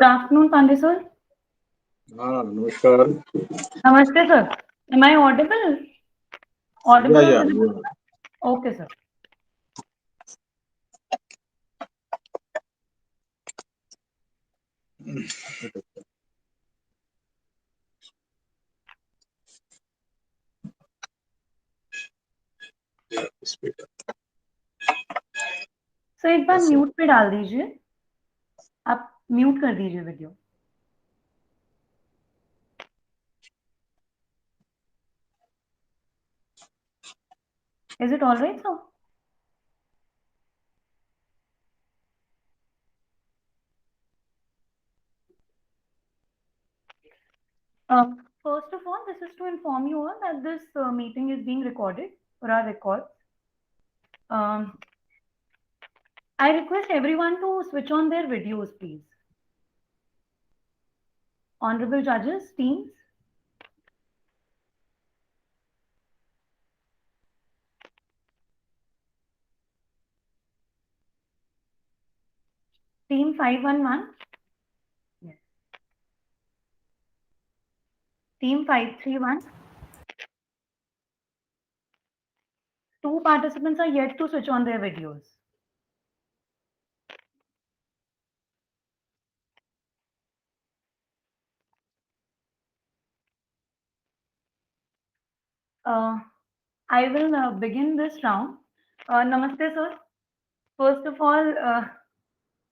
Good afternoon, Pandey sir. हाँ नमस्कार. Namaste, sir. Am I audible? Yeah, Audible or yeah, visible? yeah. Okay, sir. Yeah, speak up. So एक बार Yes, sir. Mute पे डाल दीजिए. आप mute कर दीजिए video. Is it all right, sir? First of all, this is to inform you all that this meeting is being recorded for our records. Um, I request everyone to switch on their videos, please. Honorable judges, teams. Team 511. Yes. Team 531. Two participants are yet to switch on their videos. Uh, I will begin this round. Namaste, sir. First of all,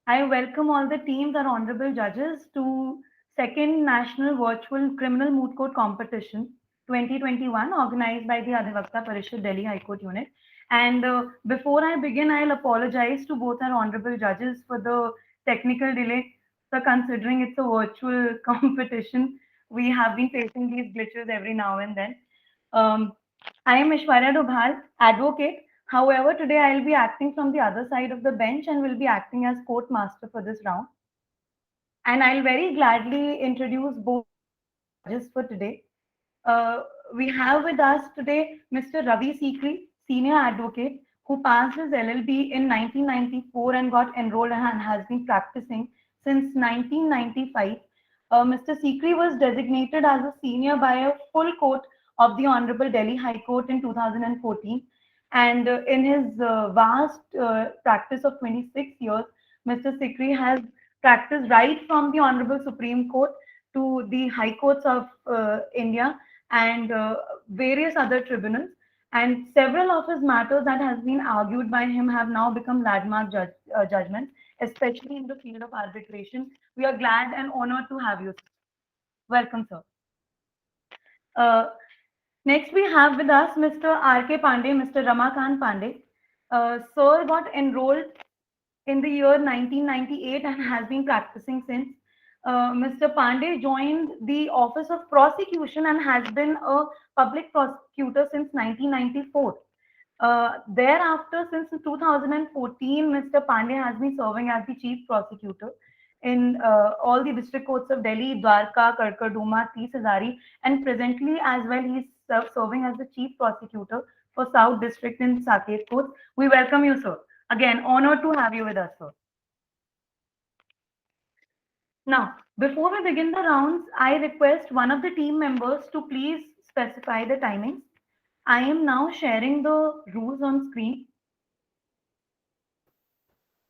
I welcome all the teams and honorable judges to second National Virtual Criminal Moot Court Competition 2021 organized by the Adhivakta Parishad Delhi High Court Unit. And before I begin, I'll apologize to both our honorable judges for the technical delay. So considering it's a virtual competition, we have been facing these glitches every now and then. Um, I am Ishwarya Dobhal, advocate. However, today I'll be acting from the other side of the bench and will be acting as court master for this round. And I'll very gladly introduce both judges for today. Uh, we have with us today Mr. Ravi Sikri, senior advocate, who passed his LLB in 1994 and got enrolled and has been practicing since 1995. Mr. Sikri was designated as a senior by a full court of the Honorable Delhi High Court in 2014. And in his vast practice of 26 years, Mr. Sikri has practiced right from the Honorable Supreme Court to the High Courts of India and various other tribunals. And several of his matters that has been argued by him have now become landmark judgments, especially in the field of arbitration. We are glad and honored to have you. Welcome, sir. Uh, Next, we have with us Mr. R.K. Pandey, Mr. Ramakant Pandey. Sir got enrolled in the year 1998 and has been practicing since. Mr. Pandey joined the Office of Prosecution and has been a public prosecutor since 1994. Thereafter, since 2014, Mr. Pandey has been serving as the chief prosecutor in all the district courts of Delhi, Dwarka, Karkarduma, Tisazari, and presently as well he is serving as the chief prosecutor for South District in Saket Court. We welcome you, sir. Again, honored to have you with us, sir. Now, before we begin the rounds, I request one of the team members to please specify the timings. I am now sharing the rules on screen.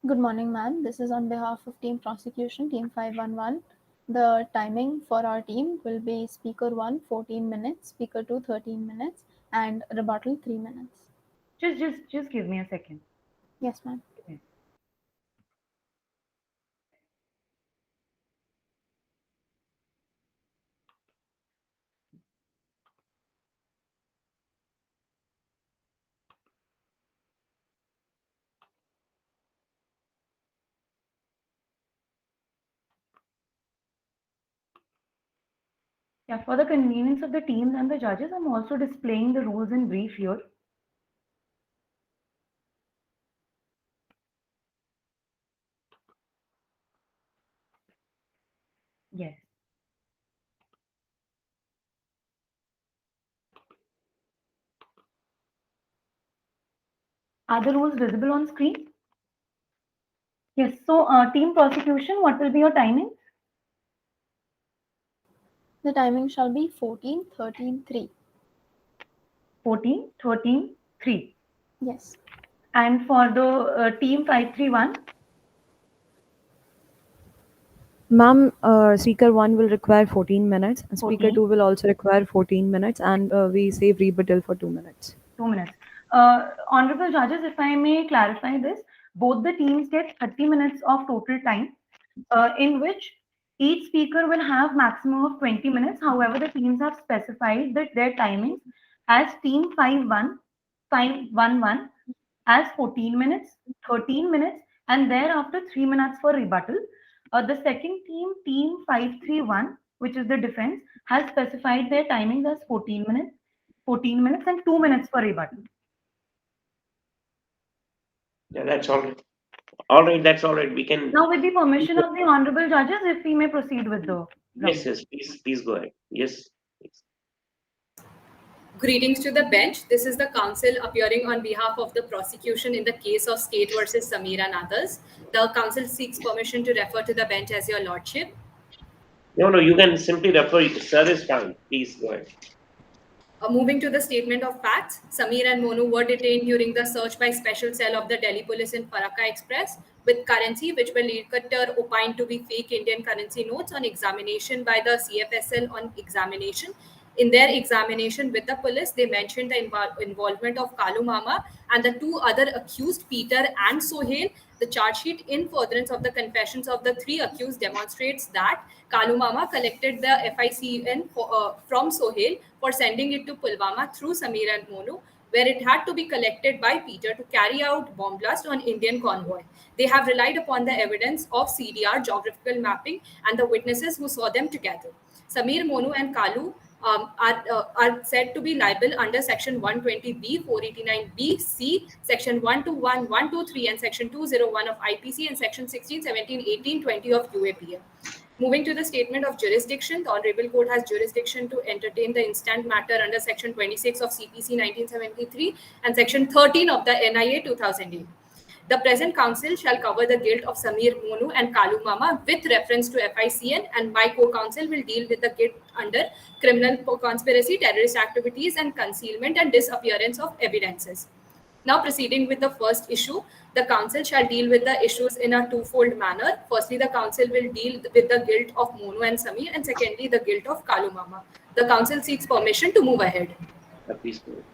Good morning, ma'am. This is on behalf of Team Prosecution, Team 511. The timing for our team will be Speaker 1, 14 minutes, Speaker 2, 13 minutes, and rebuttal 3 minutes. Just give me a second. Yes, ma'am. Okay. Yeah, for the convenience of the teams and the judges, I'm also displaying the rules in brief here. Yes. Are the rules visible on screen? Yes. So, team prosecution, what will be your timing? The timing shall be 14, 13, 3. 14, 13, 3. Yes. And for the team 531, Ma'am, speaker 1 will require 14 minutes, and speaker 14. 2 will also require 14 minutes, and we save rebuttal for 2 minutes. 2 minutes. Honorable judges, if I may clarify this, both the teams get 30 minutes of total time, in which each speaker will have maximum of 20 minutes. However, the teams have specified that their timings as team 511 as 14 minutes, 13 minutes, and thereafter 3 minutes for rebuttal. The second team, team 531, which is the defense, has specified their timings as 14 minutes and 2 minutes for rebuttal. Yeah, that's all right. All right, that's all right. We can. Now, with the permission of the honorable judges, if we may proceed with the Yes, please go ahead. Yes. Please. Greetings to the bench. This is the counsel appearing on behalf of the prosecution in the case of State versus Sameer and others. The counsel seeks permission to refer to the bench as your lordship. No, you can simply refer. Sir is fine. Please go ahead. Moving to the statement of facts, Sameer and Monu were detained during the search by special cell of the Delhi police in Farakka Express with currency which were later opined to be fake Indian currency notes on examination by the CFSL on examination. In their examination with the police, they mentioned the involvement of Kalu Mama and the two other accused, Peter and Sohail. The charge sheet in furtherance of the confessions of the three accused demonstrates that Kalu Mama collected the FICN from Sohail for sending it to Pulwama through Sameer and Monu, where it had to be collected by Peter to carry out bomb blast on Indian convoy. They have relied upon the evidence of CDR, geographical mapping, and the witnesses who saw them together. Sameer, Monu, and Kalu are said to be liable under Section 120B, 489B, C, Section 121, 123, and Section 201 of IPC, and Section 16, 17, 18, 20 of UAPA. Moving to the statement of jurisdiction, the Honorable Court has jurisdiction to entertain the instant matter under Section 26 of CPC 1973 and Section 13 of the NIA 2008. The present counsel shall cover the guilt of Sameer, Monu, and Kalu Mama with reference to FICN, and my co-counsel will deal with the guilt under criminal conspiracy, terrorist activities, and concealment and disappearance of evidences. Now proceeding with the first issue, the counsel shall deal with the issues in a twofold manner. Firstly, the counsel will deal with the guilt of Monu and Sameer, and secondly, the guilt of Kalu Mama. The counsel seeks permission to move ahead. Please go ahead.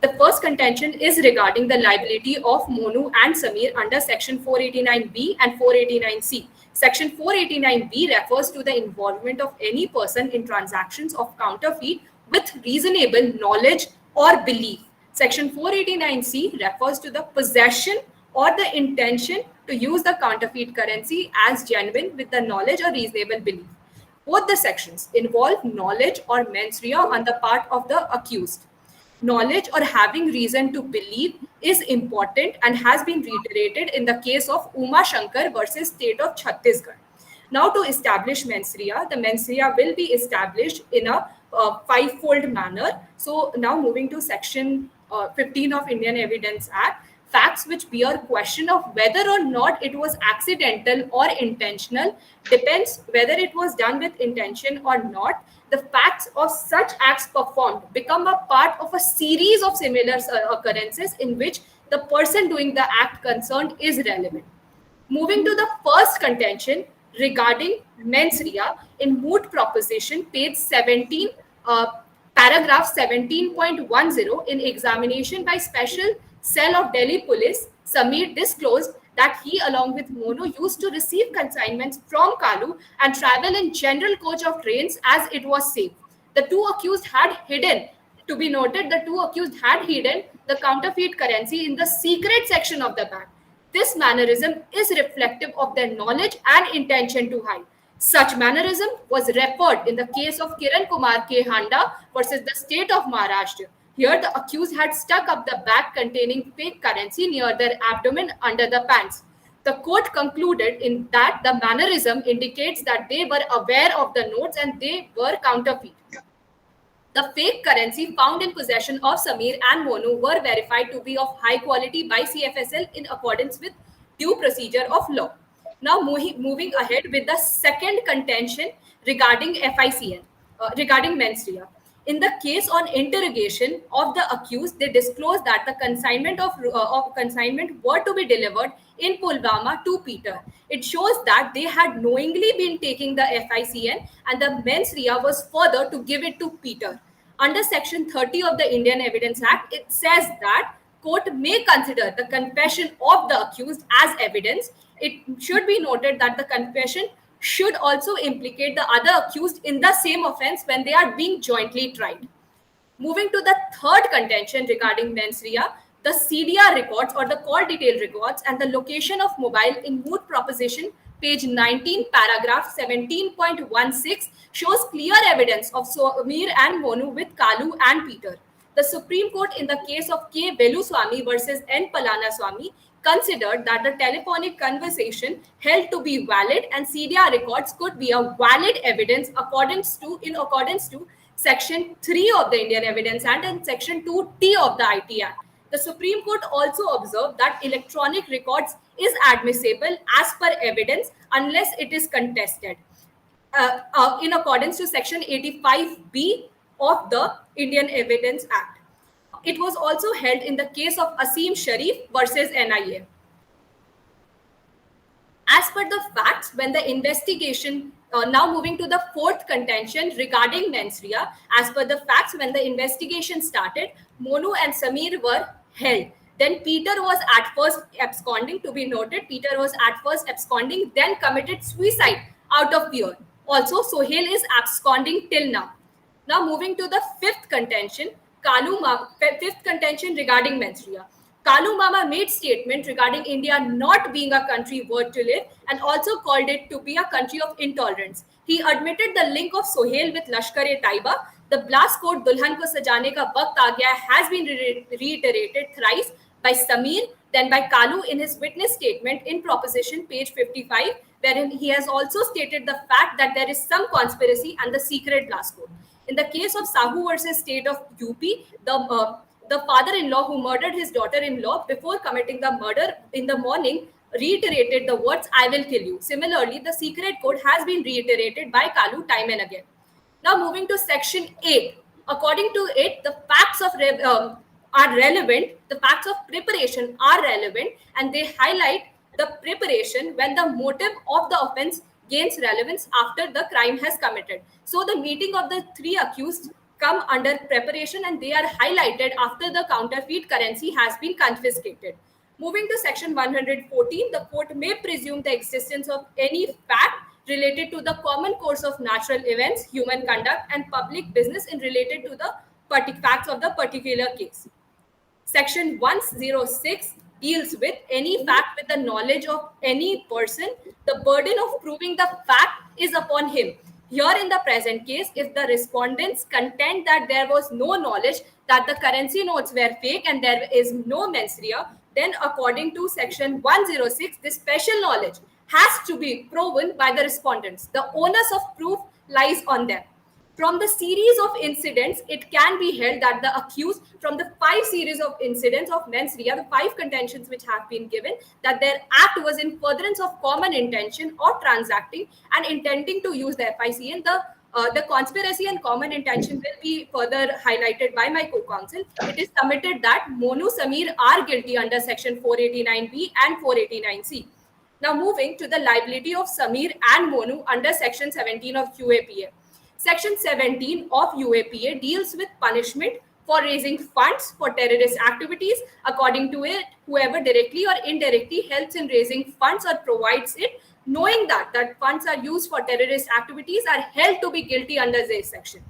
The first contention is regarding the liability of Monu and Sameer under Section 489B and 489C. Section 489B refers to the involvement of any person in transactions of counterfeit with reasonable knowledge or belief. Section 489C refers to the possession or the intention to use the counterfeit currency as genuine with the knowledge or reasonable belief. Both the sections involve knowledge or mens rea on the part of the accused. Knowledge or having reason to believe is important and has been reiterated in the case of Uma Shankar versus State of Chhattisgarh. Now, to establish mens rea, the mens rea will be established in a five-fold manner. So now moving to Section 15 of Indian Evidence Act, facts which bear question of whether or not it was accidental or intentional depends whether it was done with intention or not. The facts of such acts performed become a part of a series of similar occurrences in which the person doing the act concerned is relevant. Moving to the first contention regarding mens rea, in moot proposition, page 17, paragraph 17.10, in examination by special cell of Delhi police, Sameer disclosed that he, along with Monu, used to receive consignments from Kalu and travel in general coach of trains as it was safe. The two accused had hidden, to be noted, the two accused had hidden the counterfeit currency in the secret section of the bag. This mannerism is reflective of their knowledge and intention to hide. Such mannerism was referred in the case of Kiran Kumar K. Handa versus the state of Maharashtra. Here, the accused had stuck up the bag containing fake currency near their abdomen under the pants. The court concluded in that the mannerism indicates that they were aware of the notes and they were counterfeit. The fake currency found in possession of Sameer and Monu were verified to be of high quality by CFSL in accordance with due procedure of law. Now moving ahead with the second contention regarding FICN. regarding mens rea. In the case on interrogation of the accused, they disclosed that the consignment of consignment were to be delivered in Pulwama to Peter. It shows that they had knowingly been taking the FICN, and the mens rea was further to give it to Peter. Under Section 30 of the Indian Evidence Act, it says that court may consider the confession of the accused as evidence. It should be noted that the confession should also implicate the other accused in the same offense when they are being jointly tried. Moving to the third contention regarding mens rea, the CDR records or the call detail records and the location of mobile in moot proposition page 19 paragraph 17.16 shows clear evidence of Samir and Monu with Kalu and Peter. The Supreme Court in the case of K. Veluswamy versus N. Palaniswamy considered that the telephonic conversation held to be valid and CDR records could be a valid evidence in accordance to Section 3 of the Indian Evidence Act and Section 2T of the IT Act. The Supreme Court also observed that electronic records is admissible as per evidence unless it is contested in accordance to Section 85B of the Indian Evidence Act. It was also held in the case of Asim Sharif versus NIA. As per the facts, when the investigation, now moving to the fourth contention regarding mens rea, as per the facts, when the investigation started, Monu and Samir were held. Then Peter was at first absconding, to be noted. Peter was at first absconding, then committed suicide out of fear. Also, Sohail is absconding till now. Now moving to the fifth contention, fifth contention regarding mens rea. Kalu Mama made statement regarding India not being a country worth to live and also called it to be a country of intolerance. He admitted the link of Sohail with Lashkar-e-Taiba. The blast code Dulhan ko sajane ka waqt aa gaya has been reiterated thrice by Samir, then by Kalu in his witness statement in proposition page 55, wherein he has also stated the fact that there is some conspiracy and the secret blast code. In the case of Sahu versus State of UP, the father-in-law who murdered his daughter-in-law before committing the murder in the morning reiterated the words, "I will kill you." Similarly, the secret code has been reiterated by Kalu time and again. Now moving to Section 8. According to it, the facts of are relevant, the facts of preparation are relevant, and they highlight the preparation when the motive of the offense gains relevance after the crime has committed. So the meeting of the three accused come under preparation and they are highlighted after the counterfeit currency has been confiscated. Moving to Section 114, the court may presume the existence of any fact related to the common course of natural events, human conduct, and public business in related to the facts of the particular case. Section 106 deals with any fact with the knowledge of any person. The burden of proving the fact is upon him. Here in the present case, if the respondents contend that there was no knowledge that the currency notes were fake and there is no mens rea, then according to Section 106, this special knowledge has to be proven by the respondents. The onus of proof lies on them. From the series of incidents, it can be held that the accused, from the 5 series of incidents of mens rea, the 5 contentions which have been given, that their act was in furtherance of common intention or transacting and intending to use the FICN. The conspiracy and common intention will be further highlighted by my co-counsel. It is submitted that Monu, Samir are guilty under Section 489B and 489C. Now moving to the liability of Samir and Monu under Section 17 of UAPA. Section 17 of UAPA deals with punishment for raising funds for terrorist activities. According to it, whoever directly or indirectly helps in raising funds or provides it, knowing that funds are used for terrorist activities, are held to be guilty under this section.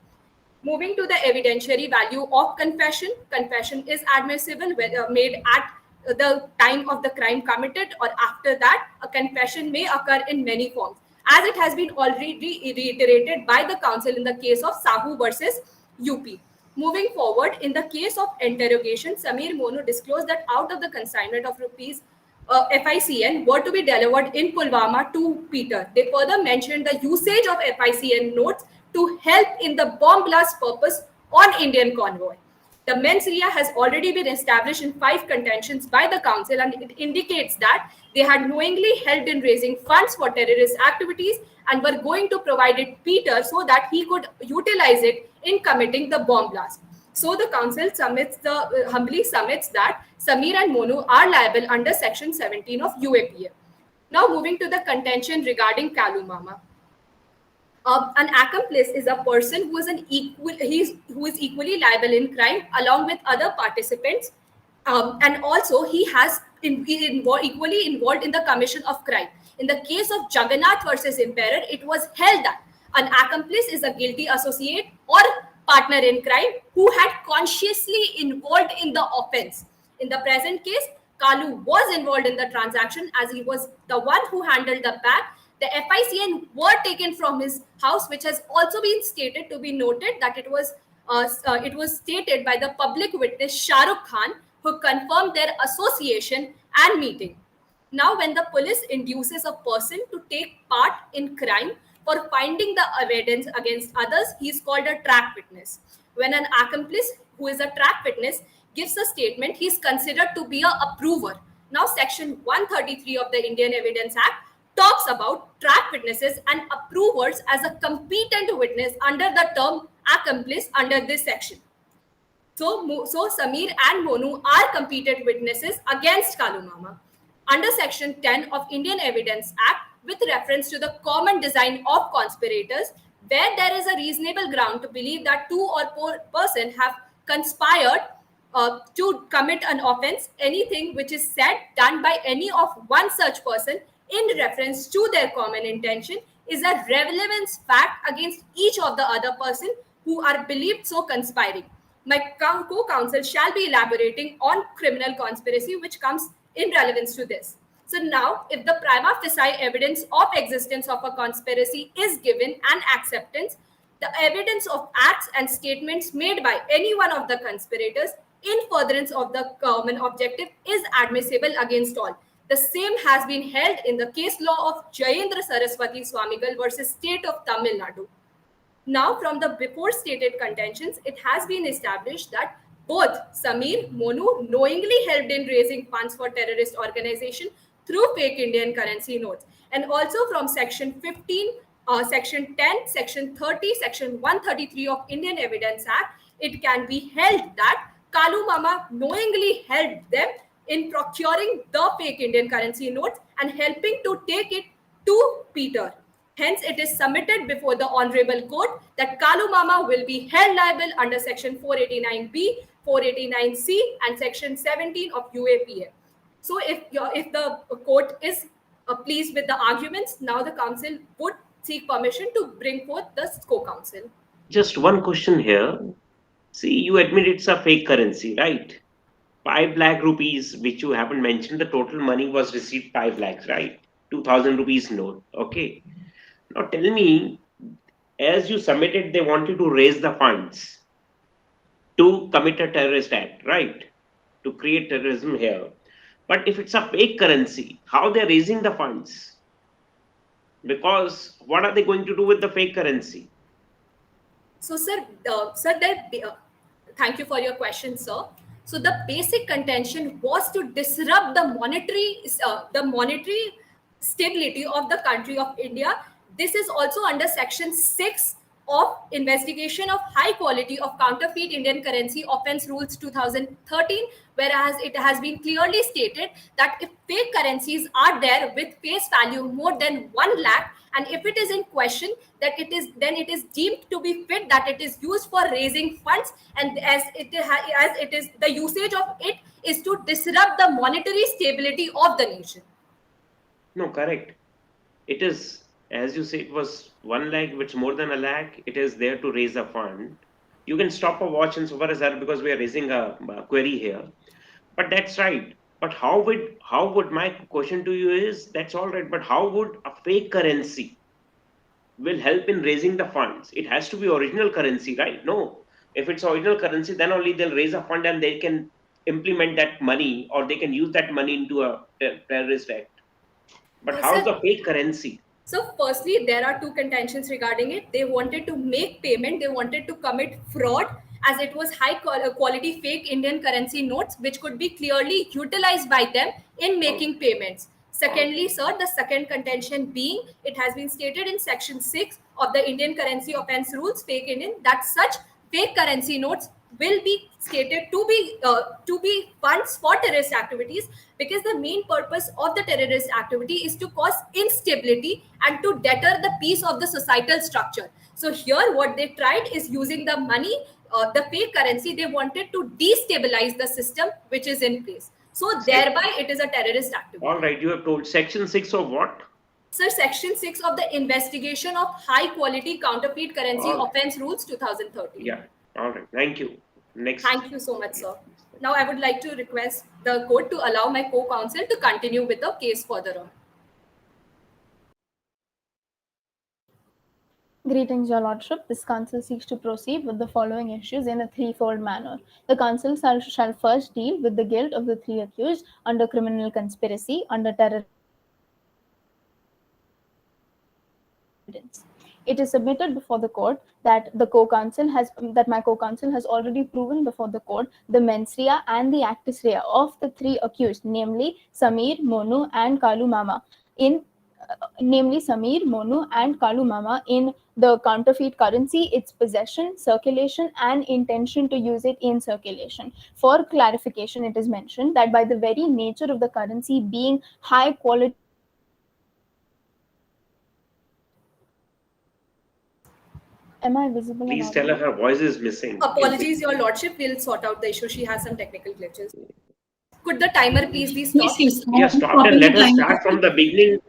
Moving to the evidentiary value of confession. Confession is admissible whether made at the time of the crime committed or after that. A confession may occur in many forms, as it has been already reiterated by the counsel in the case of Sahu versus UP. Moving forward, in the case of interrogation, Samir Monu disclosed that out of the consignment of rupees FICN were to be delivered in Pulwama to Peter. They further mentioned the usage of FICN notes to help in the bomb blast purpose on Indian convoy. The mens rea has already been established in 5 contentions by the council, and it indicates that they had knowingly helped in raising funds for terrorist activities and were going to provide it Peter so that he could utilize it in committing the bomb blast. So the council humbly submits that Samir and Monu are liable under section 17 of UAPA. Now moving to the contention regarding Kalu Mama. An accomplice is a person who is who is equally liable in crime along with other participants, and also he has equally involved in the commission of crime. In the case of Jagannath versus Imperer, it was held that an accomplice is a guilty associate or partner in crime who had consciously involved in the offense. In the present case, Kalu was involved in the transaction as he was the one who handled the bag. The FICN were taken from his house, which has also been stated to be noted that it was stated by the public witness Shah Rukh Khan, who confirmed their association and meeting. Now, when the police induces a person to take part in crime for finding the evidence against others, he is called a track witness. When an accomplice, who is a track witness, gives a statement, he is considered to be an approver. Now, Section 133 of the Indian Evidence Act talks about track witnesses and approvers as a competent witness under the term accomplice under this section. So Samir and Monu are competent witnesses against Kalu Mama. Under Section 10 of Indian Evidence Act, with reference to the common design of conspirators, where there is a reasonable ground to believe that 2 or more persons have conspired to commit an offense, anything which is said, done by any of one such person in reference to their common intention is a relevance fact against each of the other person who are believed so conspiring. My co-counsel shall be elaborating on criminal conspiracy, which comes in relevance to this. So now, if the prima facie evidence of existence of a conspiracy is given and acceptance, the evidence of acts and statements made by any one of the conspirators in furtherance of the common objective is admissible against all. The same has been held in the case law of Jayendra Saraswati Swamigal versus State of Tamil Nadu. Now, from the before stated contentions, it has been established that both Samir, Monu knowingly helped in raising funds for terrorist organization through fake Indian currency notes. And also from Section 15, Section 10, Section 30, Section 133 of Indian Evidence Act, it can be held that Kalu Mama knowingly helped them in procuring the fake Indian currency notes and helping to take it to Peter. Hence, it is submitted before the Honorable Court that Kalu Mama will be held liable under Section 489B, 489C and Section 17 of UAPA. So if the court is pleased with the arguments, now the council would seek permission to bring forth the co-counsel. Just one question here. See, you admit it's a fake currency, right? 5 lakh rupees, which you haven't mentioned, the total money was received 5 lakhs, right? 2,000 rupees note. Okay. Now tell me, as you submitted, they wanted to raise the funds to commit a terrorist act, right? To create terrorism here. But if it's a fake currency, how they're raising the funds? Because what are they going to do with the fake currency? So, sir, thank you for your question, sir. So the basic contention was to disrupt the monetary stability of the country of India. This is also under Section 6 of Investigation of High Quality of Counterfeit Indian Currency Offence Rules 2013, whereas it has been clearly stated that if fake currencies are there with face value more than 1 lakh, and if it is in question, that it is deemed to be fit that it is used for raising funds, and as it is the usage of it is to disrupt the monetary stability of the nation. No, correct. It is, as you say, it was 1 lakh, if it's more than 1 lakh, it is there to raise a fund. You can stop a watch and so far as that, because we are raising a query here. But that's right. But how would my question to you is, that's all right, but how would a fake currency will help in raising the funds? It has to be original currency, right? No. If it's original currency, then only they'll raise a fund and they can implement that money, or they can use that money into a terrorist act. But Yes, how's sir. the fake currency? So firstly, there are 2 contentions regarding it. They wanted to make payment, they wanted to commit fraud, as it was high quality fake Indian currency notes which could be clearly utilized by them in making payments. Secondly, sir, the second contention being it has been stated in section 6 of the Indian currency offence rules, fake Indian, that such fake currency notes will be stated to be funds for terrorist activities, because the main purpose of the terrorist activity is to cause instability and to deter the peace of the societal structure. So here what they tried is using the money, the fake currency, they wanted to destabilize the system which is in place. So thereby it is a terrorist activity. All right, you have told section 6 of what? Sir, section 6 of the investigation of high quality counterfeit currency All right. offence rules 2013. Yeah. All right. Thank you. Next. Thank you so much, sir. Now I would like to request the court to allow my co-counsel to continue with the case further on. Greetings, Your Lordship. This counsel seeks to proceed with the following issues in a threefold manner. The counsel shall first deal with the guilt of the three accused under criminal conspiracy, under terror. It is submitted before the court that my co-counsel has already proven before the court the mens rea and the actus rea of the three accused, namely Samir, Monu, and Kalu Mama in the counterfeit currency, its possession, circulation, and intention to use it in circulation. For clarification, it is mentioned that by the very nature of the currency being high quality, am I visible? Please tell her voice is missing. Apologies, Your Lordship. We'll sort out the issue. She has some technical glitches. Could the timer please be stopped? Yeah, stop and let us start from the beginning.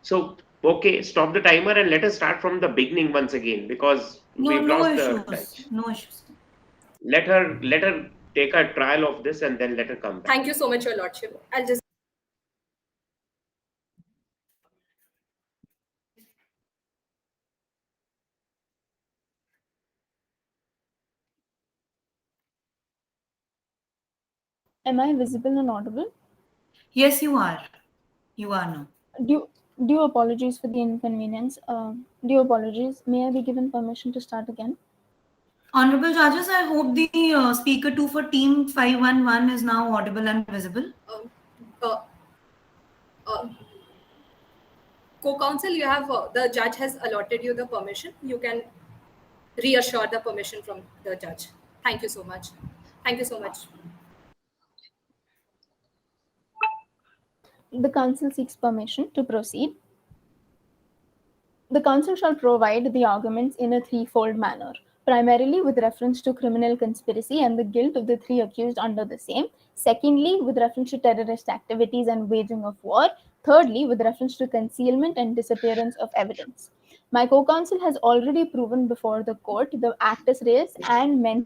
So, okay, stop the timer and let us start from the beginning once again, because we've lost the touch. No issues. Let her take a trial of this and then let her come back. Thank you so much, Your Lordship. I'll just. Am I visible and audible? Yes, you are. You are now. Due apologies for the inconvenience. Due apologies. May I be given permission to start again? Honorable judges, I hope the speaker 2 for team 511 is now audible and visible. Co-counsel, you have the judge has allotted you the permission. You can reassure the permission from the judge. Thank you so much. Thank you so much. The counsel seeks permission to proceed. The counsel shall provide the arguments in a threefold manner, primarily with reference to criminal conspiracy and the guilt of the three accused under the same. Secondly, with reference to terrorist activities and waging of war. Thirdly, with reference to concealment and disappearance of evidence. My co-counsel has already proven before the court the actus reus and men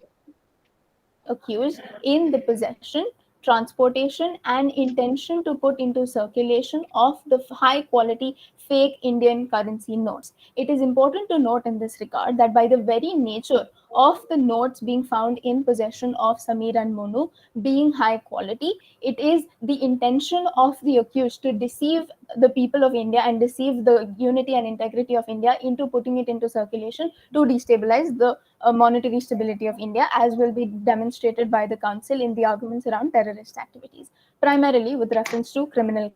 accused in the possession, transportation, and intention to put into circulation of the high quality fake Indian currency notes. It is important to note in this regard that by the very nature of the notes being found in possession of Samir and Monu being high quality, it is the intention of the accused to deceive the people of India and deceive the unity and integrity of India into putting it into circulation to destabilize the monetary stability of India, as will be demonstrated by the counsel in the arguments around terrorist activities, primarily with reference to criminal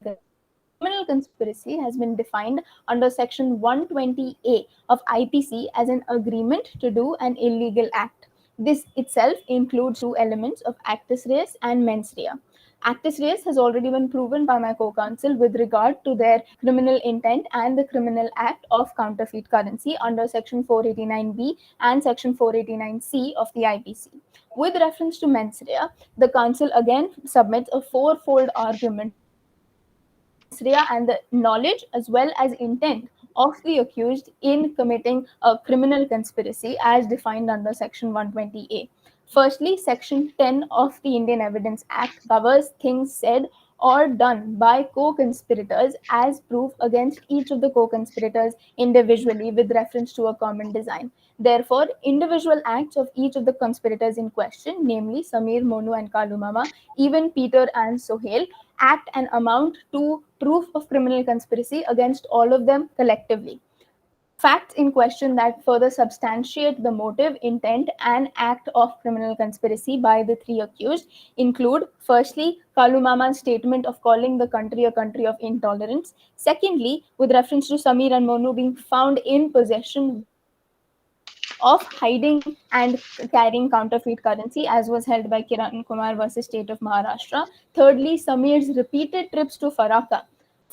conspiracy has been defined under section 120A of IPC as an agreement to do an illegal act. This itself includes two elements of actus reus and mens rea. Actus reus has already been proven by my co-counsel with regard to their criminal intent and the criminal act of counterfeit currency under section 489B and section 489C of the IPC. With reference to mens rea, the counsel again submits a fourfold argument and the knowledge as well as intent of the accused in committing a criminal conspiracy as defined under section 120A. Firstly, section 10 of the Indian Evidence Act covers things said or done by co-conspirators as proof against each of the co-conspirators individually with reference to a common design. Therefore, individual acts of each of the conspirators in question, namely Samir, Monu, and Kalu Mama, even Peter and Sohail, act and amount to proof of criminal conspiracy against all of them collectively. Facts in question that further substantiate the motive, intent, and act of criminal conspiracy by the three accused include, firstly, Kalumama's statement of calling the country a country of intolerance. Secondly, with reference to Sameer and Monu being found in possession of hiding and carrying counterfeit currency, as was held by Kiran Kumar versus State of Maharashtra. Thirdly, Sameer's repeated trips to Faraka.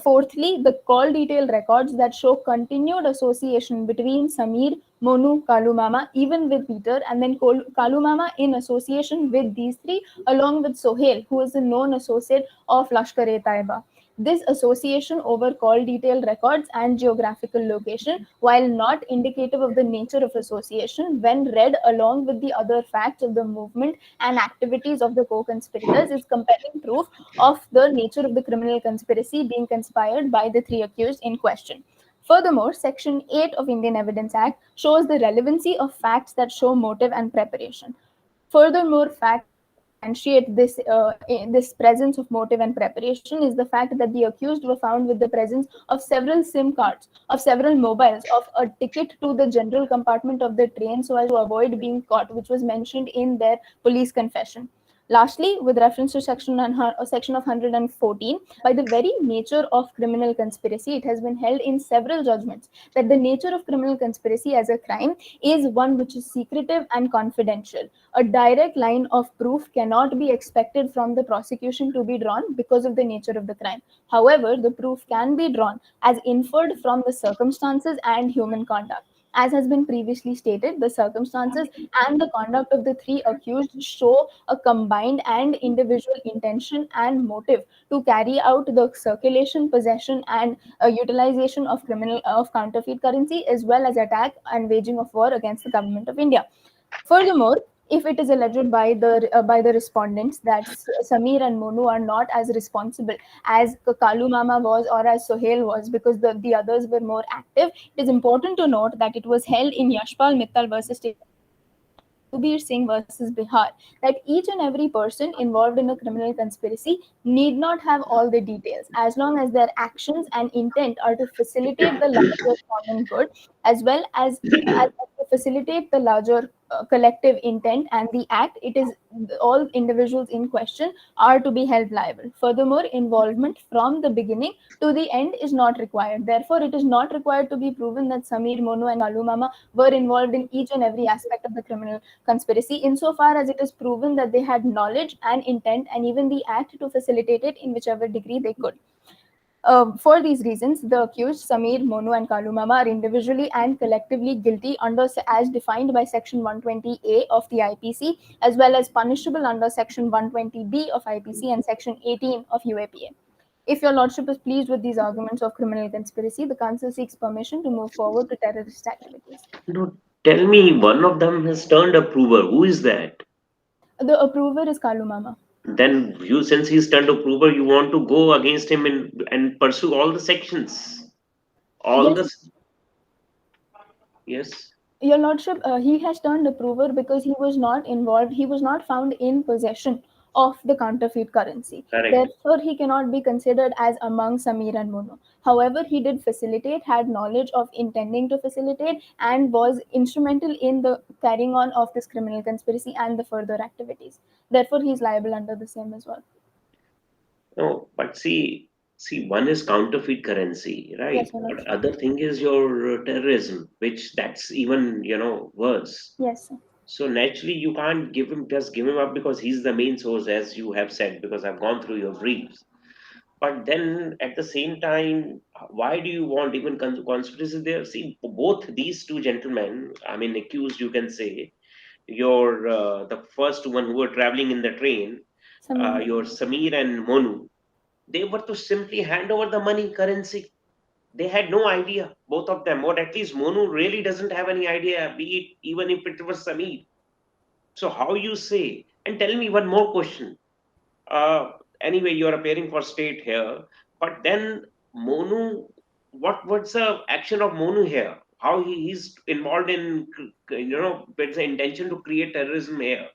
Fourthly, the call detail records that show continued association between Sameer, Monu, Kalumama, even with Peter, and then Kalumama in association with these three, along with Sohail, who is a known associate of Lashkar-e-Taiba. This association over call detail records and geographical location, while not indicative of the nature of association, when read along with the other facts of the movement and activities of the co-conspirators, is compelling proof of the nature of the criminal conspiracy being conspired by the three accused in question. Furthermore, Section 8 of Indian Evidence Act shows the relevancy of facts that show motive and preparation. Furthermore, facts substantiate this presence of motive and preparation is the fact that the accused were found with the presence of several SIM cards, of several mobiles, of a ticket to the general compartment of the train so as to avoid being caught, which was mentioned in their police confession. Lastly, with reference to section of 114, by the very nature of criminal conspiracy, it has been held in several judgments that the nature of criminal conspiracy as a crime is one which is secretive and confidential. A direct line of proof cannot be expected from the prosecution to be drawn because of the nature of the crime. However, the proof can be drawn as inferred from the circumstances and human conduct. As has been previously stated, the circumstances and the conduct of the three accused show a combined and individual intention and motive to carry out the circulation, possession, and utilization of counterfeit currency, as well as attack and waging of war against the government of India. Furthermore, if it is alleged by the respondents that Sameer and Monu are not as responsible as Kalumama was or as Sohail was because the others were more active, it is important to note that it was held in Yashpal Mittal versus Subir Singh versus Bihar, that each and every person involved in a criminal conspiracy need not have all the details, as long as their actions and intent are to facilitate the larger common good, as well as to facilitate the larger collective intent and the act. It is all individuals in question are to be held liable. Furthermore, involvement from the beginning to the end is not required. Therefore, it is not required to be proven that Sameer, Monu, and Kalumama were involved in each and every aspect of the criminal conspiracy, insofar as it is proven that they had knowledge and intent and even the act to facilitate it in whichever degree they could. For these reasons, the accused Sameer, Monu, and Kalumama are individually and collectively guilty under as defined by Section 120A of the IPC, as well as punishable under Section 120B of IPC and Section 18 of UAPA. If your lordship is pleased with these arguments of criminal conspiracy, the council seeks permission to move forward to terrorist activities. No, tell me, one of them has turned approver. Who is that? The approver is Kalumama. Then you, since he's turned approver, you want to go against him and pursue all the sections. Yes. Your lordship, he has turned approver because he was not involved, he was not found in possession of the counterfeit currency. Correct. Therefore, he cannot be considered as among Sameer and Monu. However, he did facilitate, had knowledge of intending to facilitate, and was instrumental in the carrying on of this criminal conspiracy and the further activities. Therefore, he is liable under the same as well. No, but see, one is counterfeit currency, right? Yes, sir. But other thing is your terrorism, which that's even, worse. Yes, sir. So naturally, you can't just give him up because he's the main source, as you have said, because I've gone through your briefs. But then at the same time, why do you want even conspiracy there? See, both these two gentlemen, I mean, accused, you can say, the first one who were traveling in the train, your Sameer and Monu, they were to simply hand over the money, currency. They had no idea, both of them, or at least Monu really doesn't have any idea, be it even if it was Sameer. So how you say? And tell me one more question. Anyway, you're appearing for state here, but then Monu, what's the action of Monu here? How he's involved in, with the intention to create terrorism here?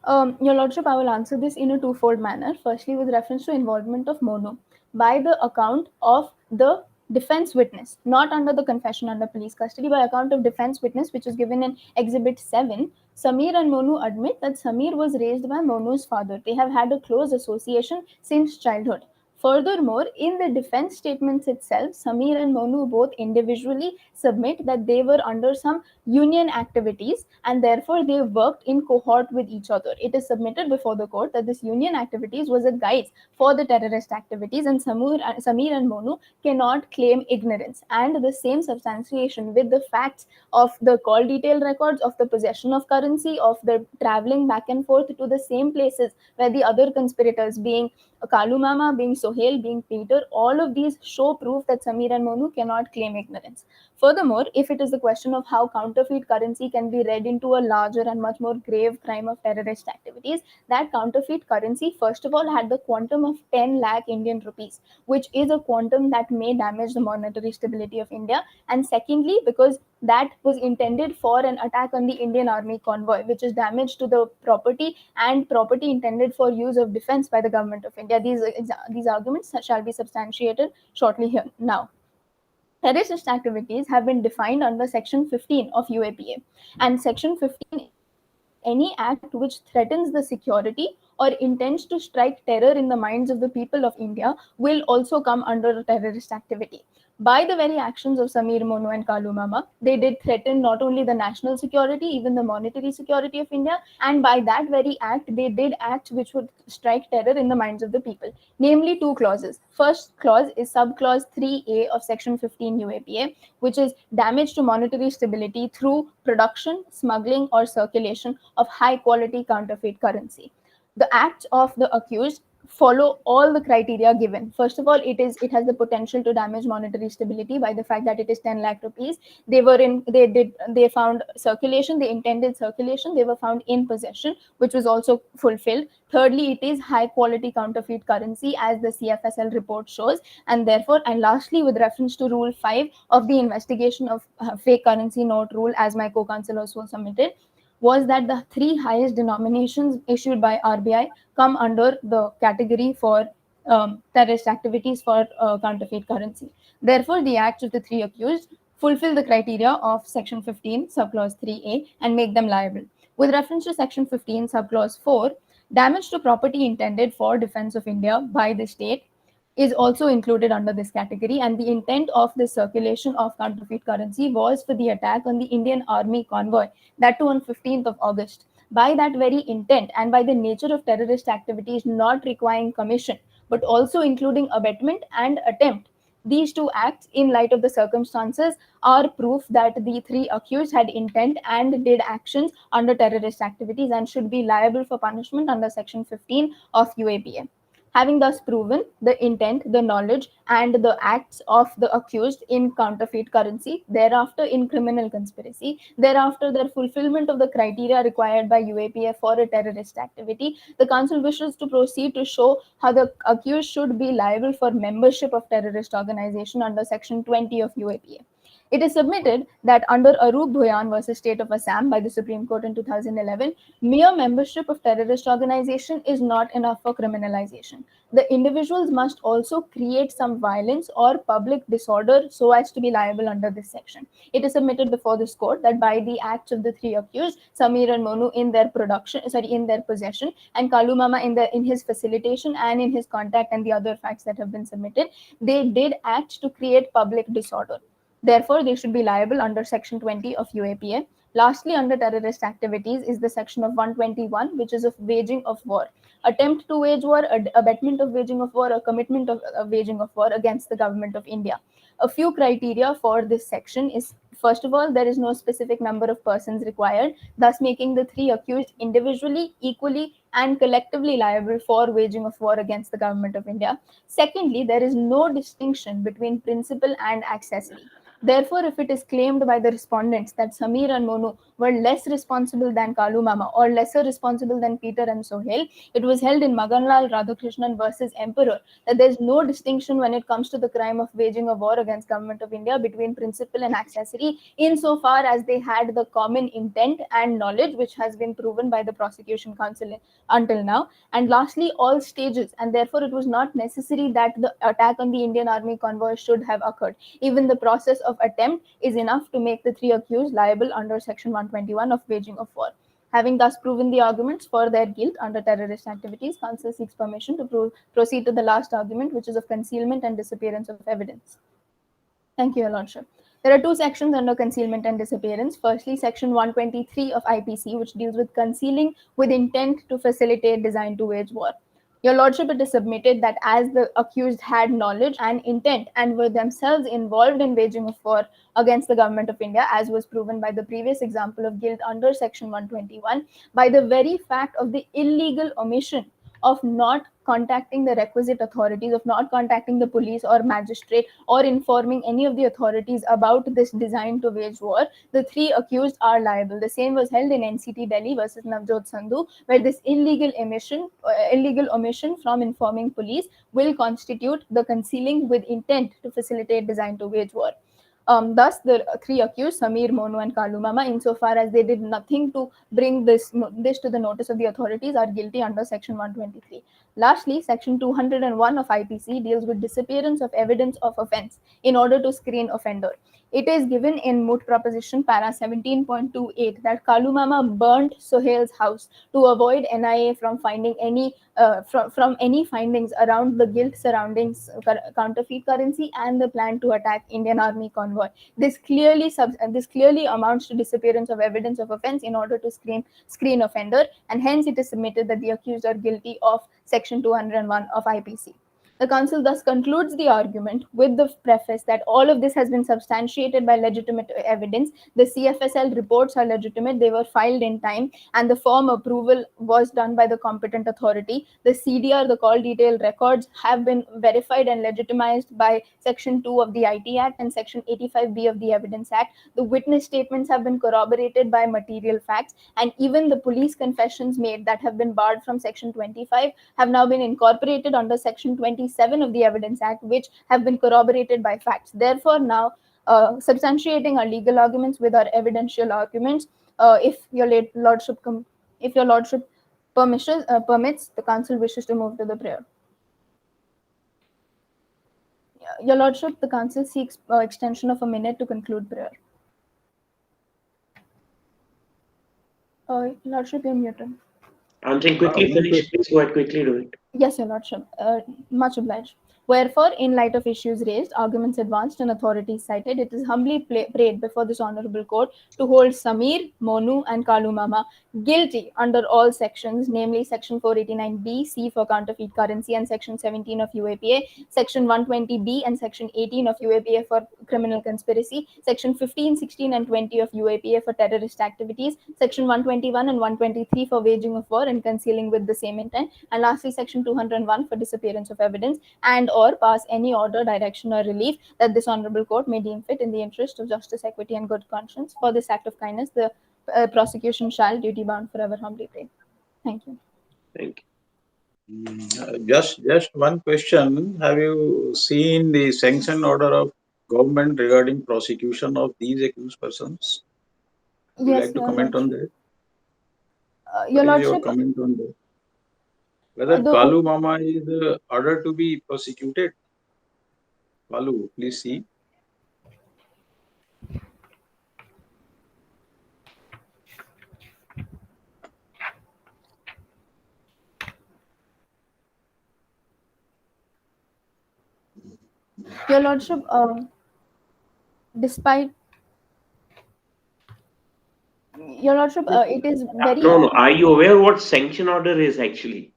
Your lordship, I will answer this in a twofold manner. Firstly, with reference to involvement of Monu, by the account of the defense witness, not under the confession under police custody, by account of defense witness, which is given in Exhibit 7, Sameer and Monu admit that Sameer was raised by Monu's father. They have had a close association since childhood. Furthermore, in the defense statements itself, Sameer and Monu both individually submit that they were under some union activities and therefore they worked in cohort with each other. It is submitted before the court that this union activities was a guide for the terrorist activities, and Sameer and Monu cannot claim ignorance. And the same substantiation with the facts of the call detail records, of the possession of currency, of the traveling back and forth to the same places where the other conspirators, being Kalu Mama, being Sohail, being Peter, all of these show proof that Sameer and Monu cannot claim ignorance. Furthermore, if it is the question of how counterfeit currency can be read into a larger and much more grave crime of terrorist activities, that counterfeit currency, first of all, had the quantum of 10 lakh Indian rupees, which is a quantum that may damage the monetary stability of India. And secondly, because that was intended for an attack on the Indian Army convoy, which is damage to the property and property intended for use of defense by the government of India. These arguments shall be substantiated shortly here. Now, terrorist activities have been defined under Section 15 of UAPA, and Section 15, any act which threatens the security or intends to strike terror in the minds of the people of India will also come under a terrorist activity. By the very actions of Sameer, Monu and Kalu Mama, they did threaten not only the national security, even the monetary security of India, and by that very act, they did acts which would strike terror in the minds of the people. Namely, two clauses. First clause is subclause 3A of Section 15 UAPA, which is damage to monetary stability through production, smuggling, or circulation of high quality counterfeit currency. The acts of the accused follow all the criteria given. First of all, it has the potential to damage monetary stability by the fact that it is 10 lakh rupees. They found circulation, they intended circulation, they were found in possession, which was also fulfilled. Thirdly, it is high quality counterfeit currency, as the CFSL report shows. And therefore, and lastly, with reference to Rule 5 of the investigation of fake currency note rule, as my co-counsel also submitted, was that the three highest denominations issued by RBI come under the category for terrorist activities for counterfeit currency. Therefore, the acts of the three accused fulfill the criteria of Section 15, subclause 3A, and make them liable. With reference to Section 15, subclause 4, damage to property intended for defense of India by the state is also included under this category, and the intent of the circulation of counterfeit currency was for the attack on the Indian Army convoy, that too on 15th of August. By that very intent, and by the nature of terrorist activities not requiring commission, but also including abetment and attempt, these two acts, in light of the circumstances, are proof that the three accused had intent and did actions under terrorist activities and should be liable for punishment under Section 15 of UAPA. Having thus proven the intent, the knowledge, and the acts of the accused in counterfeit currency, thereafter in criminal conspiracy, thereafter their fulfillment of the criteria required by UAPA for a terrorist activity, the council wishes to proceed to show how the accused should be liable for membership of terrorist organization under Section 20 of UAPA. It is submitted that under Arup Bhuyan versus State of Assam by the Supreme Court in 2011, mere membership of terrorist organization is not enough for criminalization. The individuals must also create some violence or public disorder so as to be liable under this section. It is submitted before this court that by the acts of the three accused, Sameer and Monu in their possession, and Kalu Mama in his facilitation and in his contact, and the other facts that have been submitted, they did act to create public disorder. Therefore, they should be liable under Section 20 of UAPA. Lastly, under terrorist activities is the section of 121, which is of waging of war. Attempt to wage war, abetment of waging of war, or commitment of waging of war against the government of India. A few criteria for this section is, first of all, there is no specific number of persons required, thus making the three accused individually, equally, and collectively liable for waging of war against the government of India. Secondly, there is no distinction between principal and accessory. Therefore, if it is claimed by the respondents that Sameer and Monu were less responsible than Kalu Mama or lesser responsible than Peter and Sohail, it was held in Maganlal Radhakrishnan versus Emperor that there is no distinction when it comes to the crime of waging a war against Government of India between principal and accessory, insofar as they had the common intent and knowledge, which has been proven by the prosecution counsel until now. And lastly, all stages, and therefore it was not necessary that the attack on the Indian Army convoy should have occurred. Even the process of attempt is enough to make the three accused liable under Section 121 of waging of war. Having thus proven the arguments for their guilt under terrorist activities, counsel seeks permission to proceed to the last argument, which is of concealment and disappearance of evidence. Thank you, Your Lordship. There are two sections under concealment and disappearance. Firstly, Section 123 of IPC, which deals with concealing with intent to facilitate, design to wage war. Your Lordship, it is submitted that as the accused had knowledge and intent and were themselves involved in waging of war against the Government of India, as was proven by the previous example of guilt under Section 121, by the very fact of the illegal omission of not contacting the requisite authorities, of not contacting the police or magistrate or informing any of the authorities about this design to wage war, the three accused are liable. The same was held in NCT Delhi versus Navjot Sandhu, where this illegal omission from informing police will constitute the concealing with intent to facilitate, design to wage war. Thus, the three accused, Sameer, Monu, and Kalu Mama, insofar as they did nothing to bring this to the notice of the authorities, are guilty under Section 123. Lastly, Section 201 of IPC deals with disappearance of evidence of offence in order to screen offender. It is given in moot proposition para 17.28 that Kalu Mama burnt Sohail's house to avoid NIA from finding any from any findings around the guilt surrounding counterfeit currency and the plan to attack Indian Army convoy. This clearly amounts to disappearance of evidence of offence in order to screen offender, and hence it is submitted that the accused are guilty of Section 201 of IPC. The counsel thus concludes the argument with the preface that all of this has been substantiated by legitimate evidence. The CFSL reports are legitimate, they were filed in time, and the form approval was done by the competent authority. The CDR, the call detail records, have been verified and legitimized by Section 2 of the IT Act and Section 85B of the Evidence Act. The witness statements have been corroborated by material facts, and even the police confessions made that have been barred from Section 25 have now been incorporated under Section 27 of the Evidence Act, which have been corroborated by facts. Therefore, now substantiating our legal arguments with our evidential arguments, if your lordship permits, the counsel wishes to move to the prayer. Your lordship, the counsel seeks extension of a minute to conclude prayer. Lordship, you're muted. I'm saying quickly finish. Please go ahead, quickly do it. Yes, Your Lordship. Much obliged. Wherefore, in light of issues raised, arguments advanced, and authorities cited, it is humbly prayed before this honorable court to hold Sameer, Monu, and Kalu Mama guilty under all sections, namely Section 489B, C for counterfeit currency, and Section 17 of UAPA, Section 120B and Section 18 of UAPA for criminal conspiracy, Section 15, 16, and 20 of UAPA for terrorist activities, Section 121 and 123 for waging of war and concealing with the same intent, and lastly Section 201 for disappearance of evidence, and or pass any order, direction, or relief that this honorable court may deem fit in the interest of justice, equity, and good conscience. For this act of kindness, the prosecution shall, duty bound, forever humbly pray. Thank you. Thank you. Just one question. Have you seen the sanction order of government regarding prosecution of these accused persons? Would you Yes, like to Your comment on Lordship. that? Your What is your Lordship, comment on that? Whether Kalu Mama is ordered to be prosecuted? Kalu, please see. Your Lordship, despite Your Lordship, it is very No. Are you aware what sanction order is actually?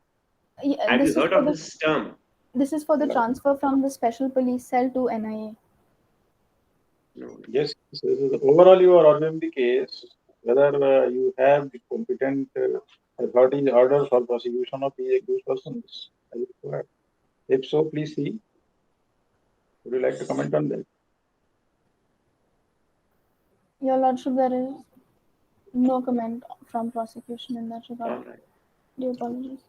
Have you heard of this term? This is for the transfer from the special police cell to NIA. No. Yes. Overall, you are ordering the case whether you have the competent authorities orders for prosecution of these accused persons. If so, please see. Would you like to comment on that? Your Lordship, there is no comment from prosecution in that regard. All right. Due apologies.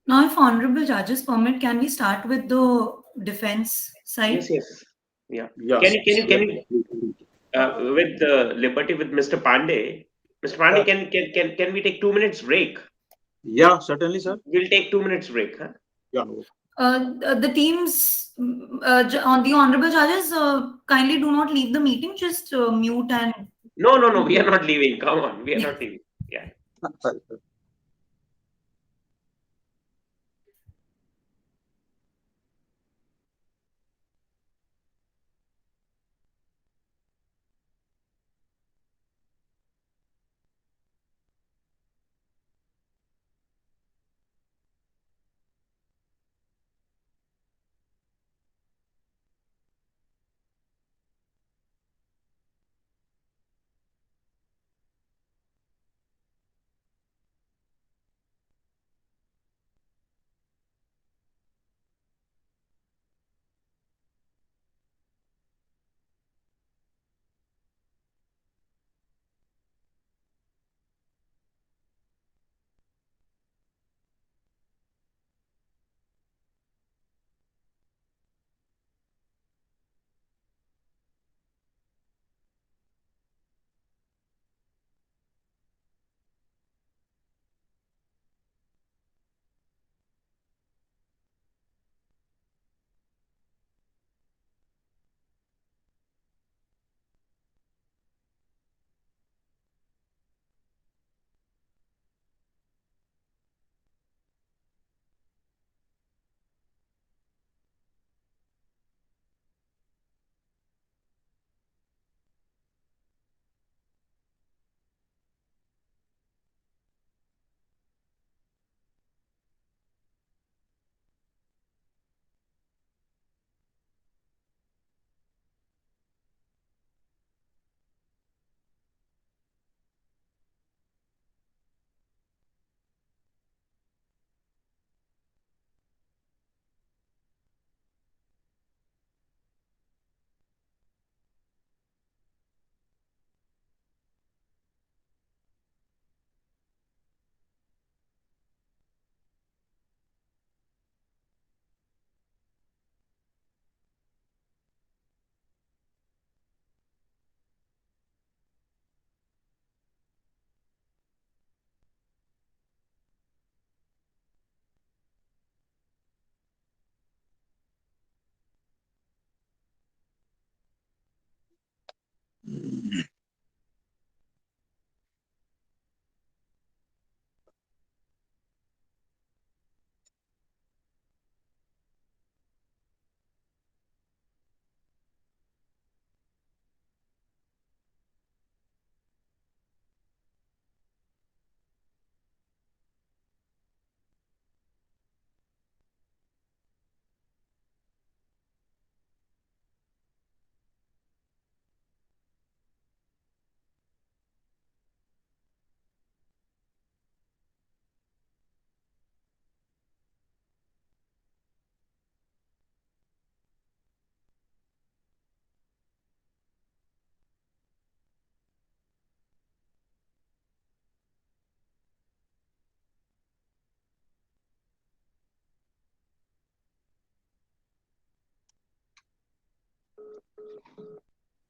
Now, if honorable judges permit, can we start with the defense side? Yes, yes. Yeah. Yeah. Can you with the liberty with Mr. Pandey? Mr. Pandey, can we take 2 minutes break? Yeah, certainly, sir. We'll take 2 minutes break, huh? Yeah. The teams, on the honorable judges, kindly do not leave the meeting. Just mute and. No, we are not leaving. Come on, we are not leaving. Yeah. Sorry, sir.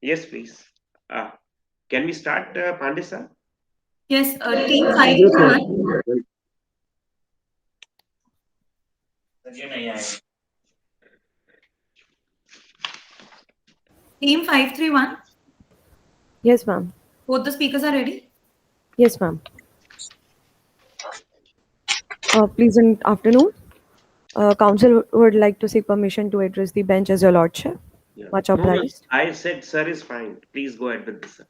Yes, please. Can we start, Pandey sir? Yes, team 531. Team 531. Yes, ma'am. Both the speakers are ready. Yes, ma'am. Pleasant afternoon. Council would like to seek permission to address the bench as your lordship. Yeah. Much No, obliged. I said sir is fine. Please go ahead with this, sir.